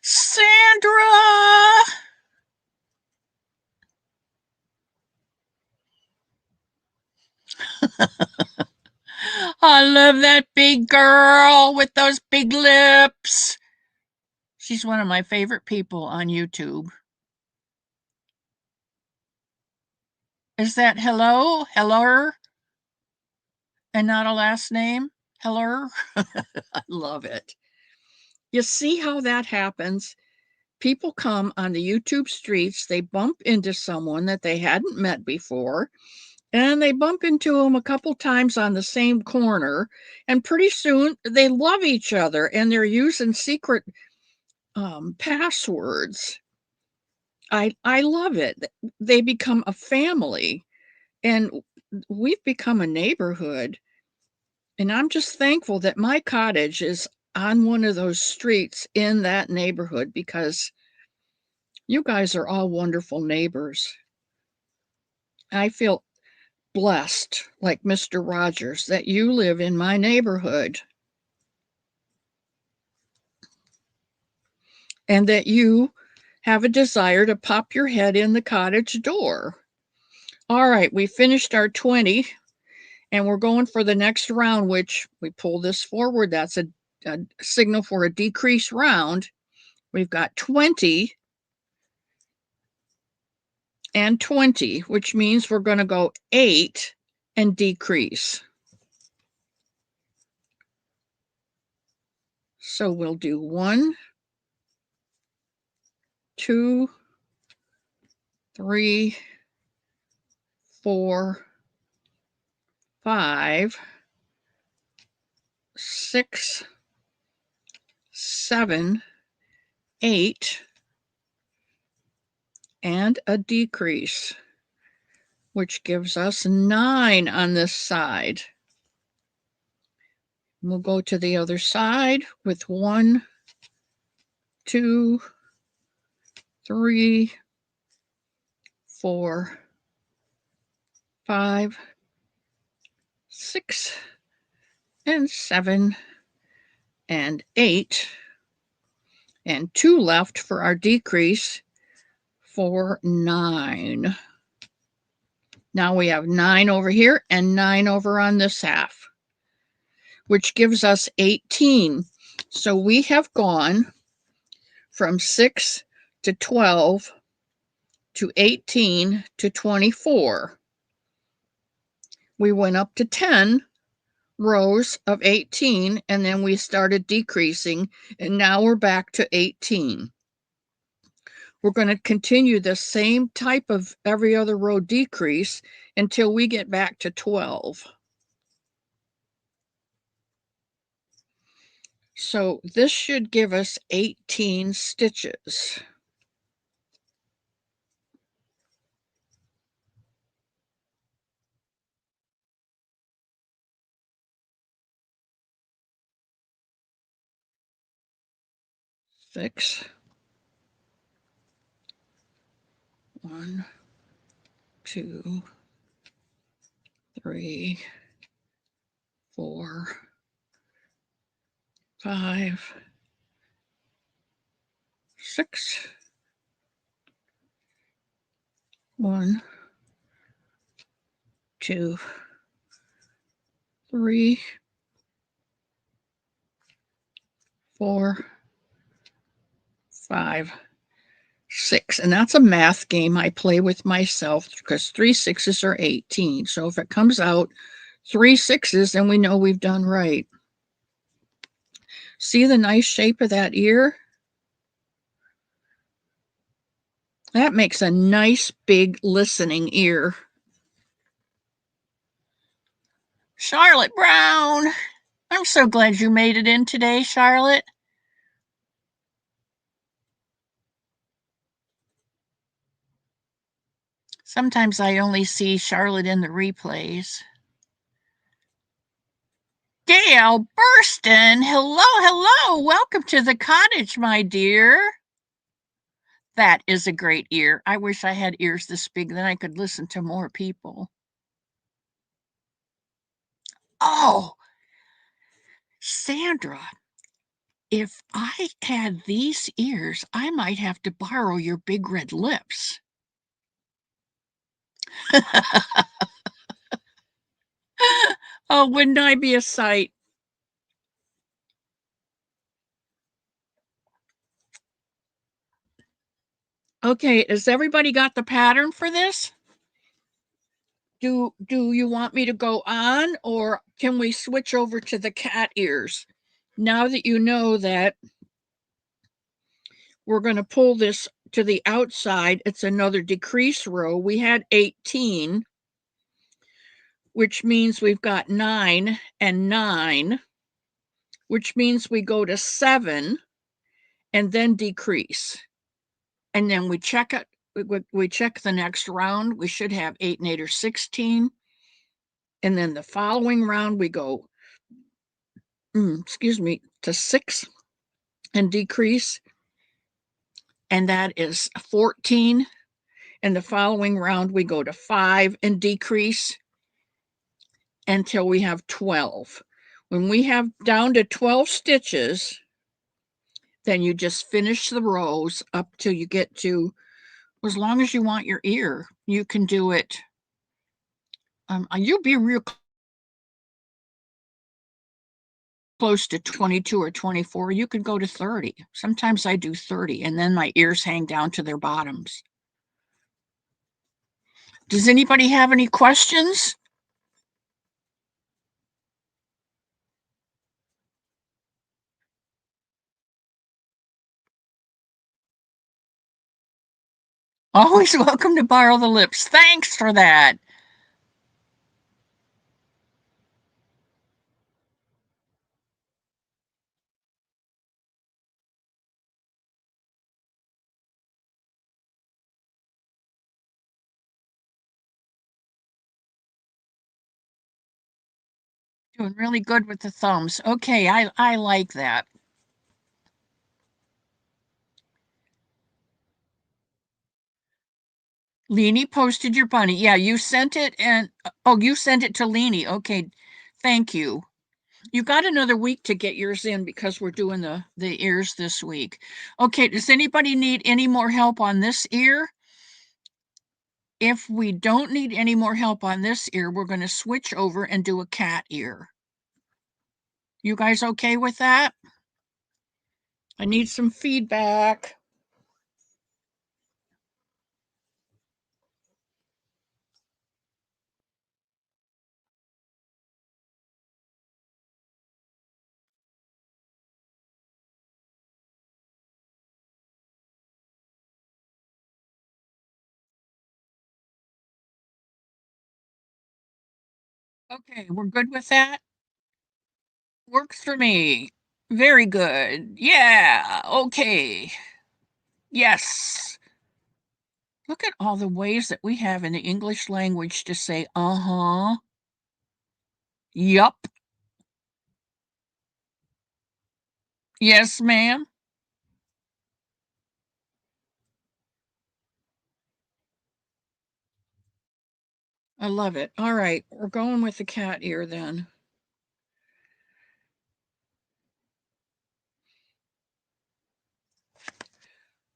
Sandra! I love that big girl with those big lips. She's one of my favorite people on YouTube. Is that hello? Hello? And not a last name? Hello? I love it. You see how that happens? People come on the YouTube streets, they bump into someone that they hadn't met before, and they bump into them a couple times on the same corner, and pretty soon they love each other, and they're using secret passwords. I love it. They become a family, and we've become a neighborhood. And I'm just thankful that my cottage is on one of those streets in that neighborhood because you guys are all wonderful neighbors. I feel blessed, like Mr. Rogers, that you live in my neighborhood and that you have a desire to pop your head in the cottage door. All right, we finished our 20 and we're going for the next round, which we pull this forward. That's a signal for a decrease round. We've got 20 and 20, which means we're going to go 8 and decrease. So we'll do 1, 2, 3, 4, 5, 6, 7, 8, and a decrease, which gives us 9 on this side. We'll go to the other side with 1, 2, 3, 4, 5, 6, and 7, and 8, and 2 left for our decrease for 9. Now we have 9 over here and 9 over on this half, which gives us 18. So we have gone from 6 to 12 to 18 to 24. We went up to 10 rows of 18 and then we started decreasing and now we're back to 18. We're going to continue the same type of every other row decrease until we get back to 12. So this should give us 18 stitches. Six. 1, 2, 3, 4, 5, 6. 1, 2, 3, 4, 5, 6. And that's a math game I play with myself because 3 6s are 18. So if it comes out 3 6s, then we know we've done right. See the nice shape of that ear? That makes a nice big listening ear. Charlotte Brown, I'm so glad you made it in today, Charlotte. Sometimes I only see Charlotte in the replays. Gail Burston, hello, hello. Welcome to the cottage, my dear. That is a great ear. I wish I had ears this big, then I could listen to more people. Oh, Sandra, if I had these ears, I might have to borrow your big red lips. Oh, wouldn't I be a sight? Okay, has everybody got the pattern for this? Do you want me to go on or can we switch over to the cat ears? Now that you know that we're going to pull this to the outside, it's another decrease row. We had 18, which means we've got 9 and 9, which means we go to 7 and then decrease. And then we check it. We check the next round. We should have 8 and 8 or 16. And then the following round, we go, to 6 and decrease. And that is 14. And the following round, we go to 5 and decrease until we have 12. When we have down to 12 stitches, then you just finish the rows up till you get to, as long as you want your ear, you can do it. You'll be real close to 22 or 24. You could go to 30. Sometimes I do 30, and then my ears hang down to their bottoms. Does anybody have any questions? Always welcome to borrow the lips. Thanks for that. Doing really good with the thumbs. Okay, I like that. Leanie posted your bunny. Yeah, you sent it, and oh, you sent it to Leanie. Okay, thank you. You got another week to get yours in because we're doing the ears this week. Okay, does anybody need any more help on this ear? If we don't need any more help on this ear, we're going to switch over and do a cat ear. You guys okay with that? I need some feedback. Okay, we're good with that? Works for me. Very good. Yeah, okay. Yes. Look at all the ways that we have in the English language to say, uh-huh, yup, yes, ma'am. I love it. All right, we're going with the cat ear then.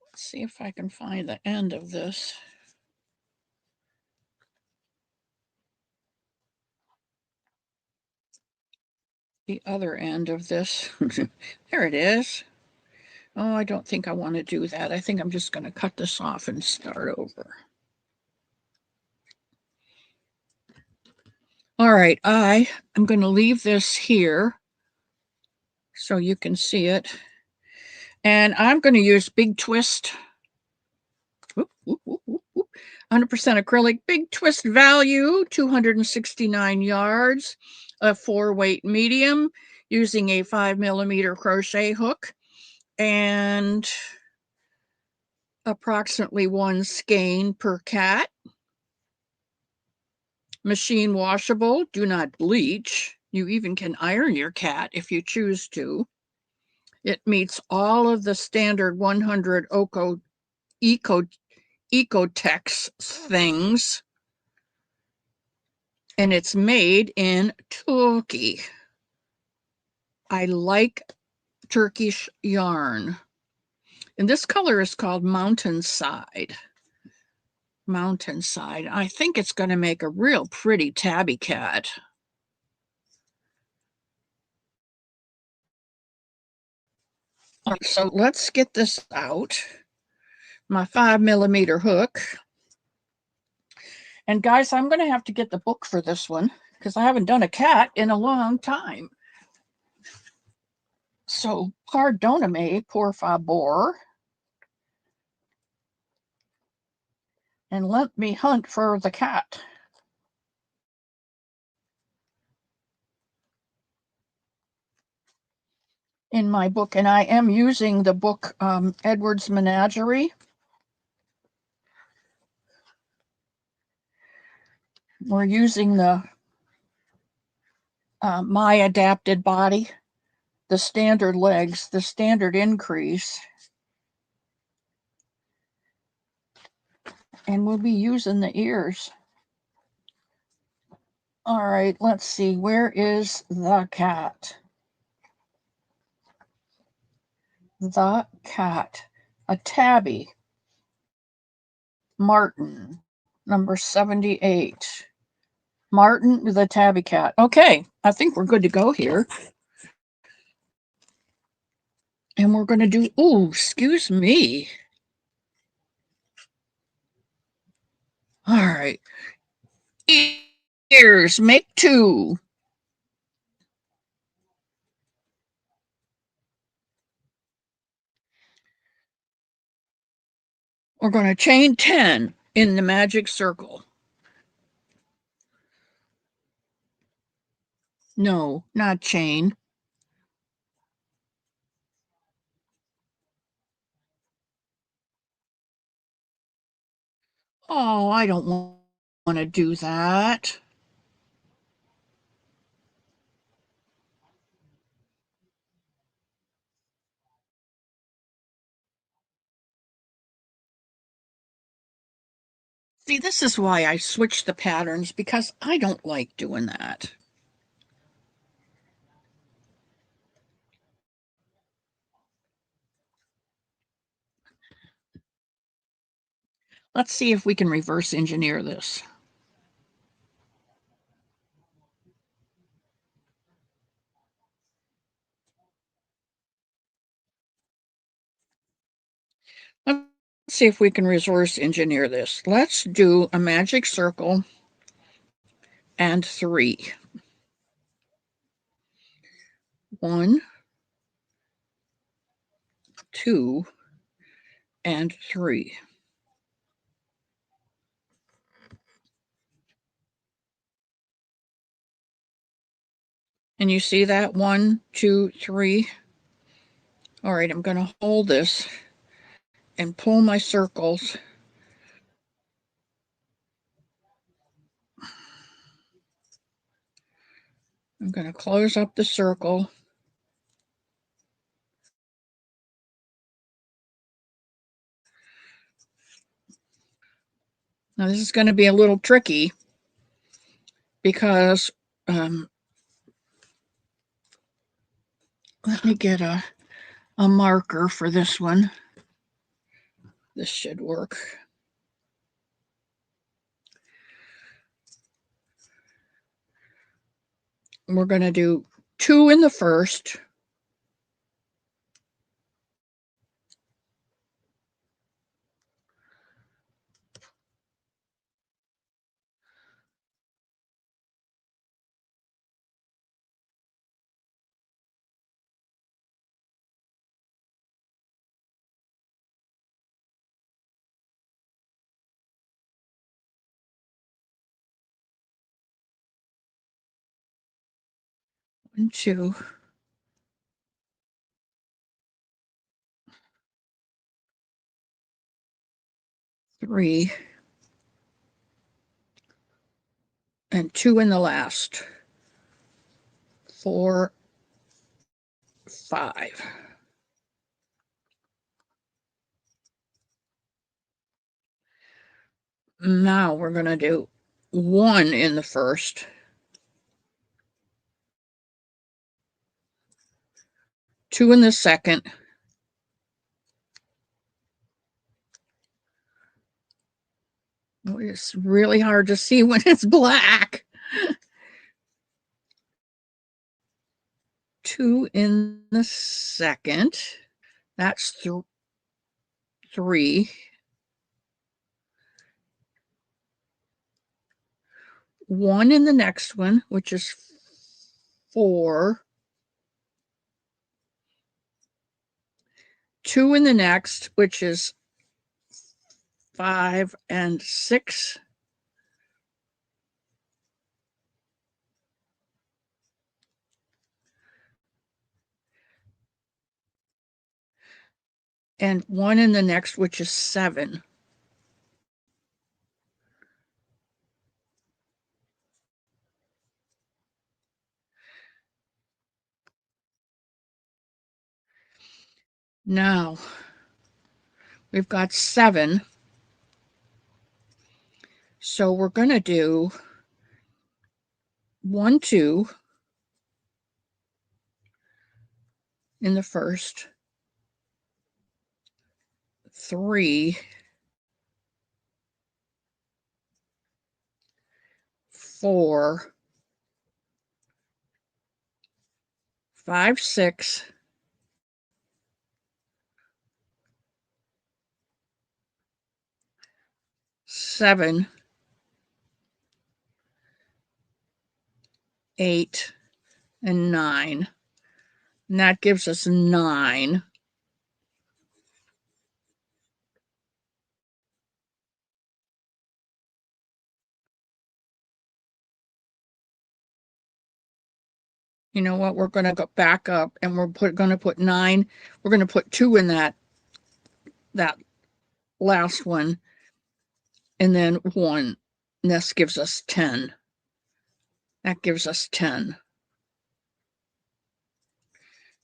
Let's see if I can find the end of this. The other end of this. There it is. Oh, I don't think I want to do that. I think I'm just going to cut this off and start over. All right, I am going to leave this here so you can see it. And I'm going to use Big Twist. 100% acrylic, Big Twist value, 269 yards, a 4-weight medium using a 5mm crochet hook and approximately 1 skein per cat. Machine washable, do not bleach. You even can iron your cat if you choose to. It meets all of the standard 100 Ecotex things. And it's made in Turkey. I like Turkish yarn. And this color is called Mountainside. Mountainside. I think it's going to make a real pretty tabby cat. All right, so let's get this out. My 5mm hook. And guys, I'm going to have to get the book for this one because I haven't done a cat in a long time. So, pardoname, por favor. And let me hunt for the cat. in my book, and I am using the book Edward's Menagerie. We're using the My Adapted Body, the standard legs, the standard increase, and we'll be using the ears. All right, let's see, where is the cat? The cat, a tabby, Martin, number 78. Martin the tabby cat. Okay, I think we're good to go here. And we're going to do, oh, excuse me. All right. Ears, make 2. We're going to chain 10 in the magic circle. No, not chain. Oh, I don't want to do that. See, this is why I switched the patterns, because I don't like doing that. Let's see if we can reverse engineer this. Let's see if we can reverse engineer this. Let's do a magic circle and 3. 1, 2, and 3. And you see that? 1, 2, 3. All right, I'm going to hold this and pull my circles. I'm going to close up the circle. Now this is going to be a little tricky because let me get a marker for this one. This should work. We're going to do 2 in the first. One, 2. 3. And 2 in the last. 4, 5. Now we're going to do 1 in the first. 2 in the second. Oh, it's really hard to see when it's black. 2 in the second. That's 3. 1 in the next one, which is 4. 2 in the next, which is 5 and 6. and 1 in the next, which is 7. Now, we've got 7. So we're going to do 1, 2 in the first, 3, 4, 5, 6, 7, 8, and 9. And that gives us 9. You know what? We're going to go back up and we're going to put 9. We're going to put 2 in that last one, and then 1. And this gives us 10. That gives us 10.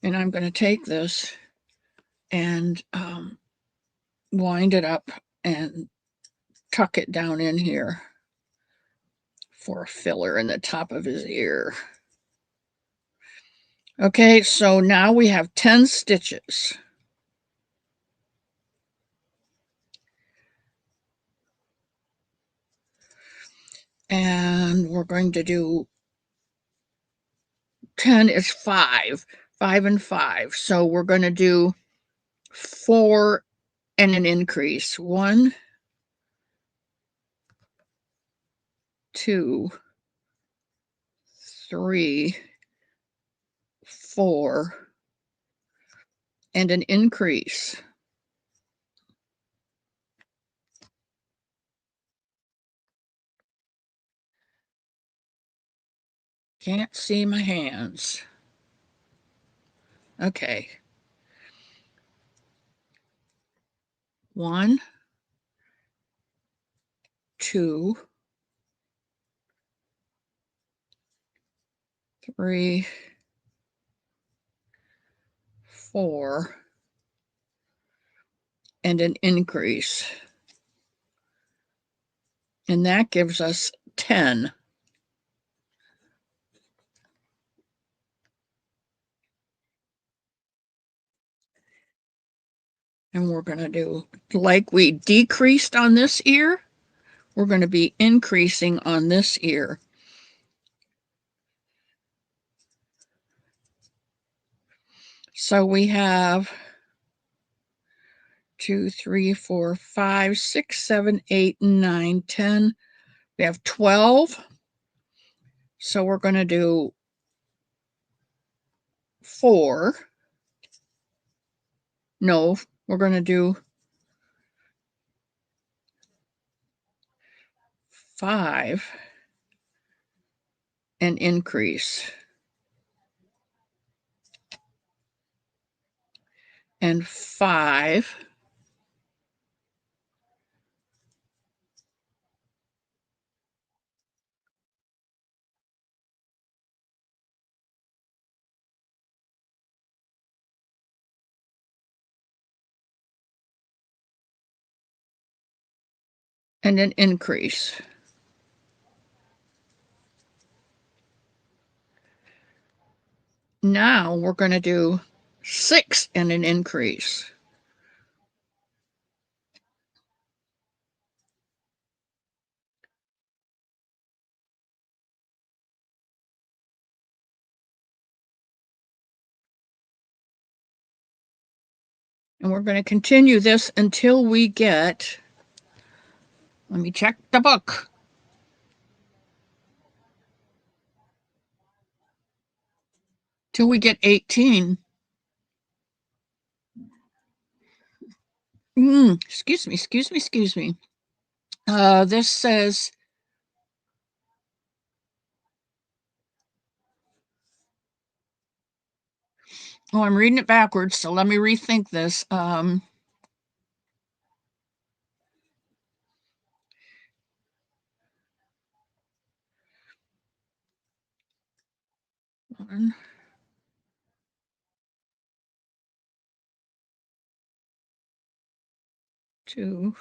And I'm going to take this and wind it up and tuck it down in here for a filler in the top of his ear. Okay, so now we have 10 stitches. And we're going to do 10 is 5, 5 and 5. So we're going to do 4 and an increase. 1, 2, 3, 4, and an increase. Can't see my hands. Okay. 1, 2, 3, 4, and an increase. And that gives us 10. And we're going to do, like we decreased on this ear, we're going to be increasing on this ear. So we have 2, 3, 4, 5, 6, 7, 8, 9, 10. We have 12. So we're going to do 4. No, we're going to do 5 and increase. And 5 and an increase. Now we're going to do 6 and an increase. And we're going to continue this until we get, let me check the book. Till we get 18. Excuse me. This says, oh, I'm reading it backwards, so let me rethink this. 1, 2,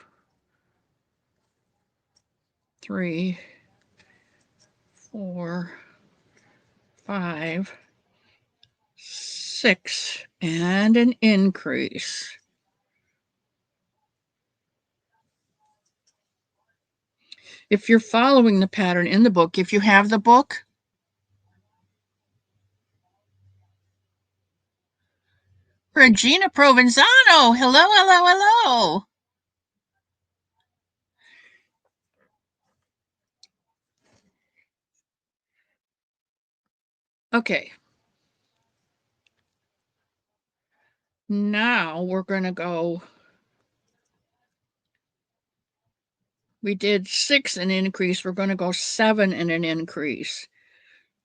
3, 4, 5, 6, and an increase. If you're following the pattern in the book, if you have the book, Regina Provenzano, hello, hello, hello. Okay. Now we're going to go, we did 6 an increase, we're going to go 7 in an increase.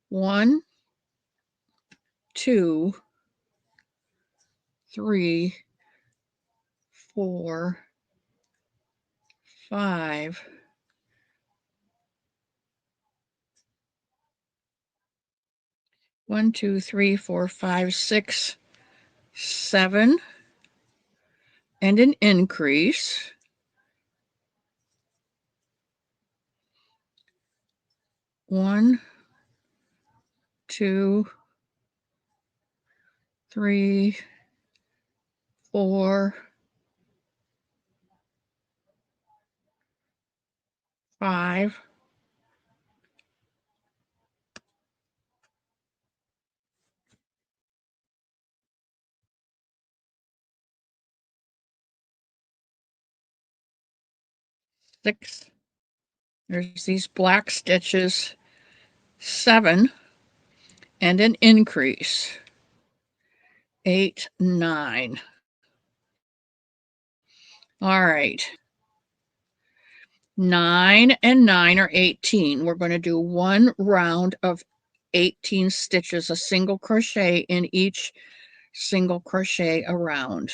1, 2, 3, 4, 5, 1, 2, 3, 4, 5, 6, 7, and an increase. One, 2, 3, 4, 5, 6. There's these black stitches. 7, and an increase. 8, 9. All right. 9 and 9 are 18. We're going to do one round of 18 stitches, a single crochet in each single crochet around.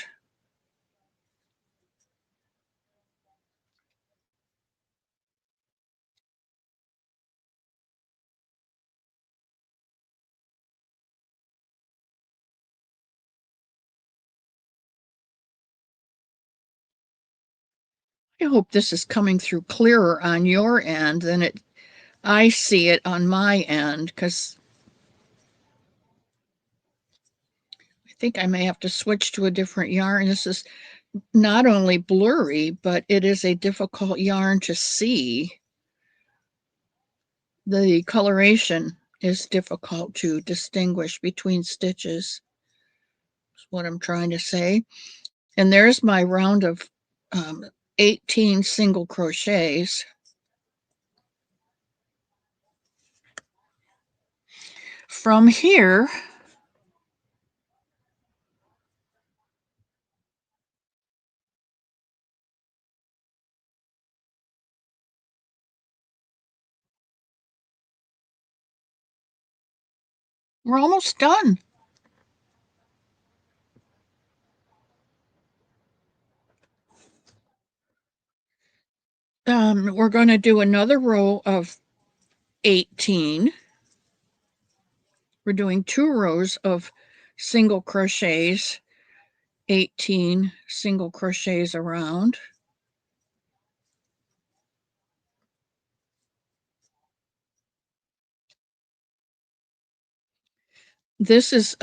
I hope this is coming through clearer on your end than I see it on my end, because I think I may have to switch to a different yarn. This is not only blurry, but it is a difficult yarn to see. The coloration is difficult to distinguish between stitches. That's what I'm trying to say. And there's my round of 18 single crochets. From here, we're almost done. We're going to do another row of 18. We're doing 2 rows of single crochets, 18 single crochets around. This is,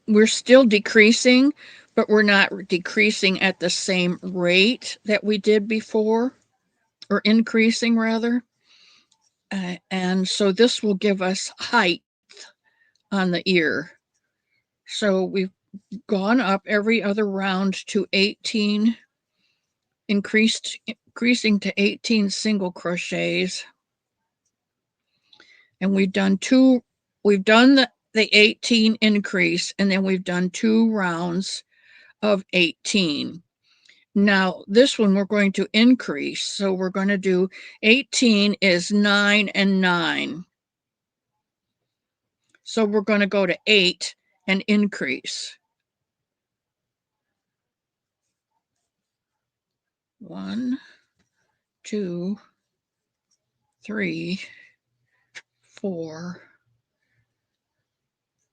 we're still decreasing, but we're not decreasing at the same rate that we did before, or increasing rather. And so this will give us height on the ear. So we've gone up every other round to 18, increasing to 18 single crochets. And we've done the 18 increase, and then we've done 2 rounds of 18. Now, this one we're going to increase. So we're going to do 18 is 9 and 9. So we're going to go to 8 and increase. 1, 2, 3, 4,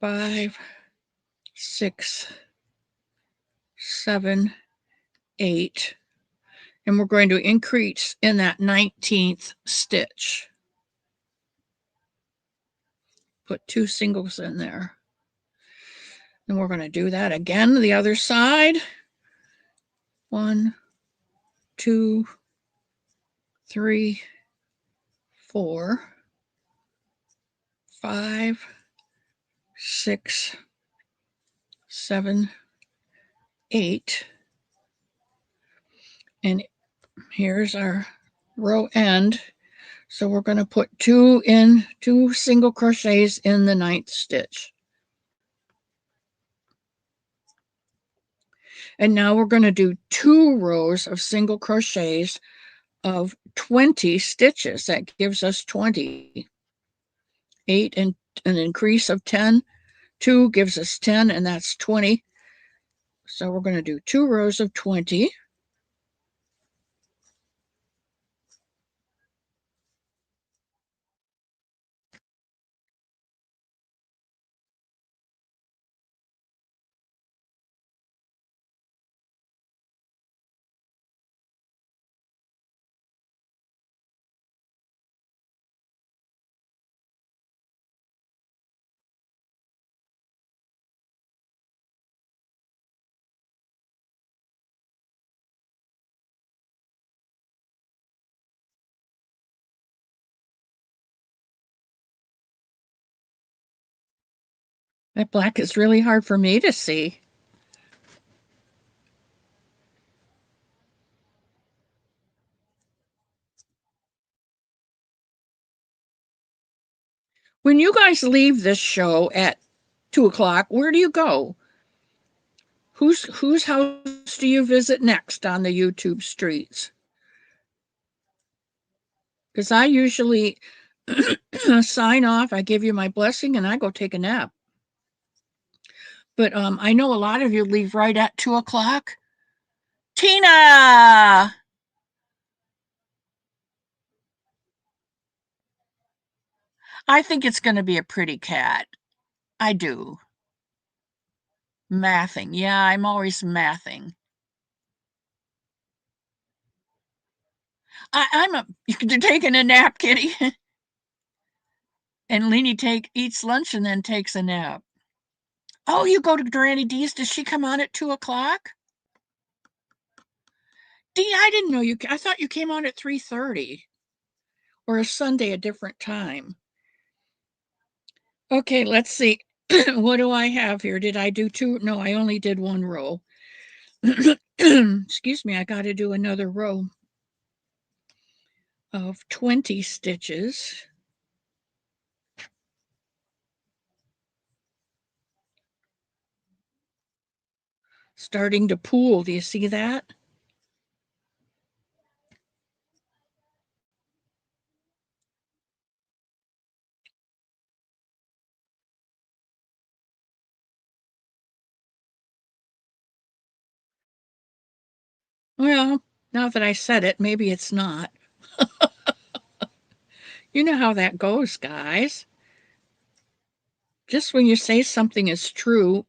5, 6, 7, 8, and we're going to increase in that 19th stitch. Put 2 singles in there. And we're going to do that again the other side. 1, 2, 3, 4, 5, 6, 7, 8. And here's our row end. So we're going to put 2 single crochets in the 9th stitch. And now we're going to do 2 rows of single crochets of 20 stitches. That gives us 20. 8 and an increase of 10. 2 gives us 10, and that's 20. So we're going to do 2 rows of 20. That black is really hard for me to see. When you guys leave this show at 2 o'clock, where do you go? Whose house do you visit next on the YouTube streets? Because I usually sign off, I give you my blessing, and I go take a nap. But I know a lot of you leave right at 2 o'clock. Tina! I think it's going to be a pretty cat. I do. Mathing. Yeah, I'm always mathing. You're taking a nap, Kitty. And Leanie eats lunch and then takes a nap. Oh, you go to Granny D's. Does she come on at 2 o'clock? Dee, I didn't know you. I thought you came on at 3:30, or a Sunday a different time. Okay, let's see. What do I have here? Did I do 2? No, I only did 1 row. Excuse me, I got to do another row of 20 stitches. Starting to pool. Do you see that? Well, now that I said it, maybe it's not. You know how that goes, guys. Just when you say something is true,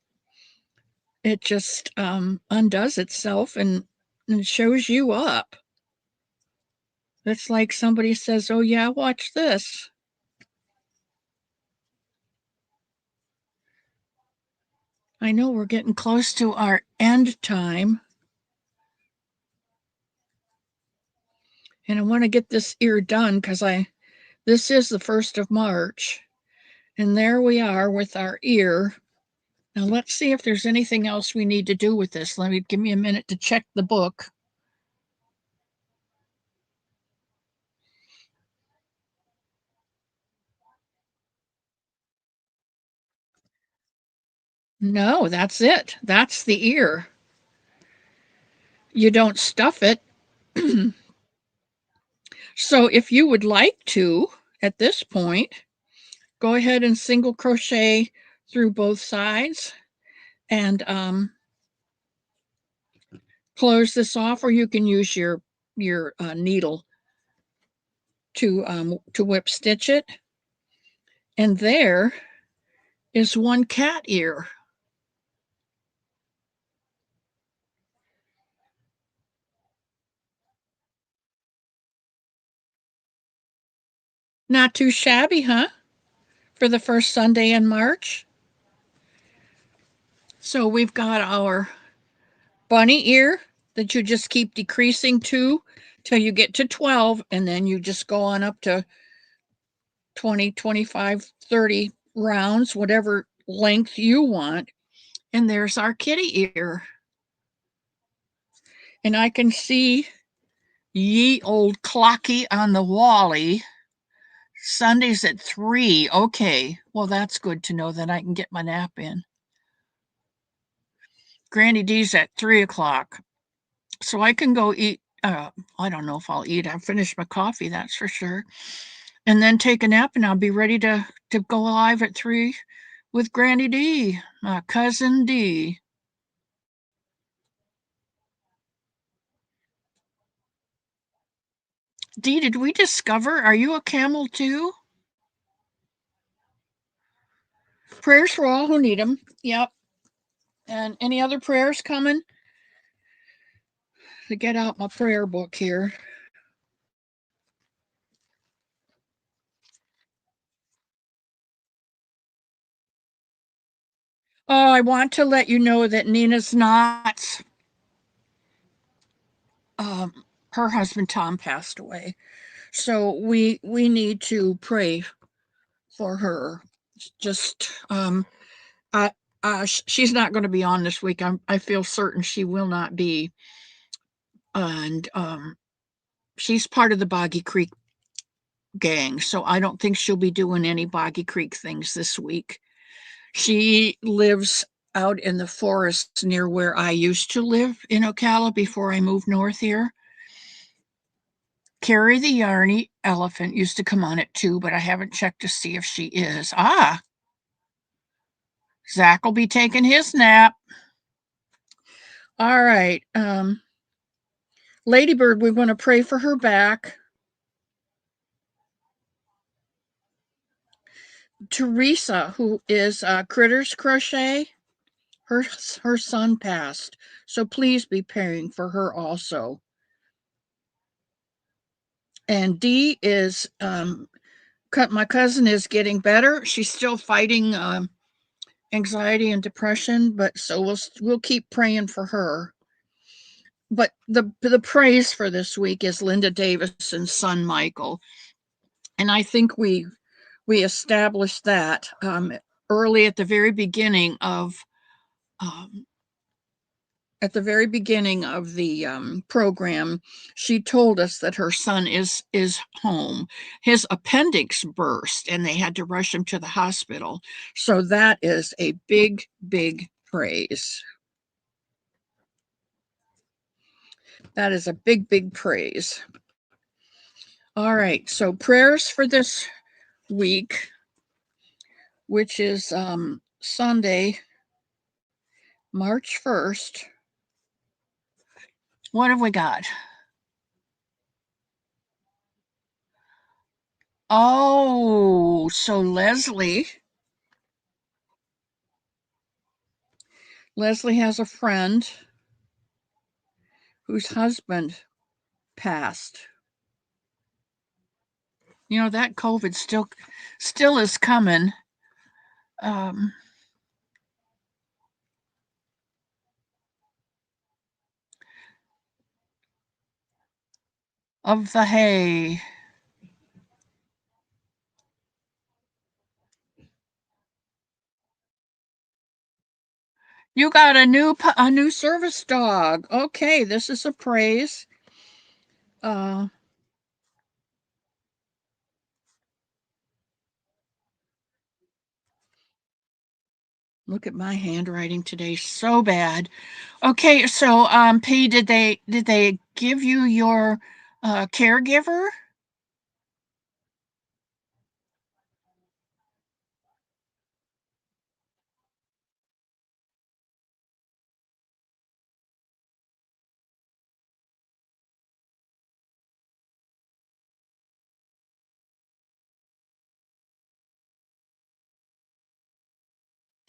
it just undoes itself and shows you up. It's like somebody says, "Oh, yeah, watch this." I know we're getting close to our end time. And I want to get this ear done because this is the 1st of March. And there we are with our ear. Now let's see if there's anything else we need to do with this. Give me a minute to check the book. No, that's it. That's the ear. You don't stuff it. So if you would like to, at this point, go ahead and single crochet through both sides and close this off, or you can use your needle to whip stitch it. And there is one cat ear. Not too shabby, huh? For the first Sunday in March. So we've got our bunny ear that you just keep decreasing to till you get to 12, and then you just go on up to 20, 25, 30 rounds, whatever length you want. And there's our kitty ear. And I can see ye old clocky on the wally. Sundays at 3. Okay. Well, that's good to know that I can get my nap in. Granny D's at 3 o'clock. So I can go eat. I don't know if I'll eat. I've finished my coffee, that's for sure. And then take a nap, and I'll be ready to go live at 3 with Granny D, my cousin D. D, did we discover? Are you a camel too? Prayers for all who need them. Yep. And any other prayers coming? To get out my prayer book here. Oh, I want to let you know that Nina's not. Um, her husband Tom passed away, so we need to pray for her. Just I she's not going to be on this week. I feel certain she will not be, and she's part of the Boggy Creek gang, so I don't think she'll be doing any Boggy Creek things this week. She lives out in the forest near where I used to live in Ocala before I moved north here. Carrie the Yarny elephant used to come on it too, but I haven't checked to see if she is. Ah, Zach will be taking his nap. All right. Ladybird, we want to pray for her back. Teresa, who is Critters Crochet, her son passed. So please be praying for her also. And Dee is my cousin is getting better. She's still fighting anxiety and depression, but so we'll keep praying for her. But the praise for this week is Linda Davison's son Michael, and I think we established that early um, at the very beginning of the program. She told us that her son is home. His appendix burst, and they had to rush him to the hospital. So that is a big praise. That is a big praise. All right. So prayers for this week, which is Sunday, March 1st. What have we got? Oh, so Leslie has a friend whose husband passed. You know, that COVID still is coming. Um, of the hay. You got a new service dog. Okay, this is a praise. Uh, Look at my handwriting today, so bad. Okay, so P, did they give you your caregiver?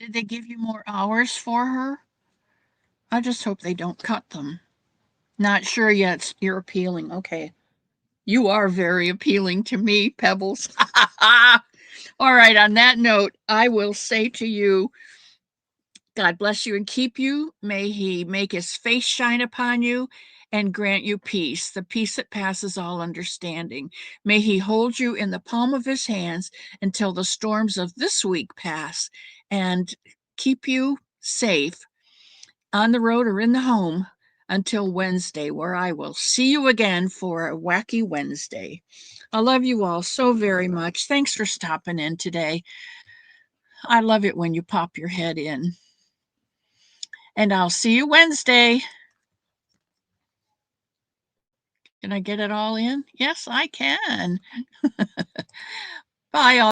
Did they give you more hours for her? I just hope they don't cut them. Not sure yet. You're appealing. Okay. You are very appealing to me, Pebbles. All right. On that note, I will say to you, God bless you and keep you. May he make his face shine upon you and grant you peace, the peace that passes all understanding. May he hold you in the palm of his hands until the storms of this week pass and keep you safe on the road or in the home until Wednesday, where I will see you again for a wacky Wednesday. I love you all so very much. Thanks for stopping in today. I love it when you pop your head in. And I'll see you Wednesday. Can I get it all in? Yes, I can. Bye, all.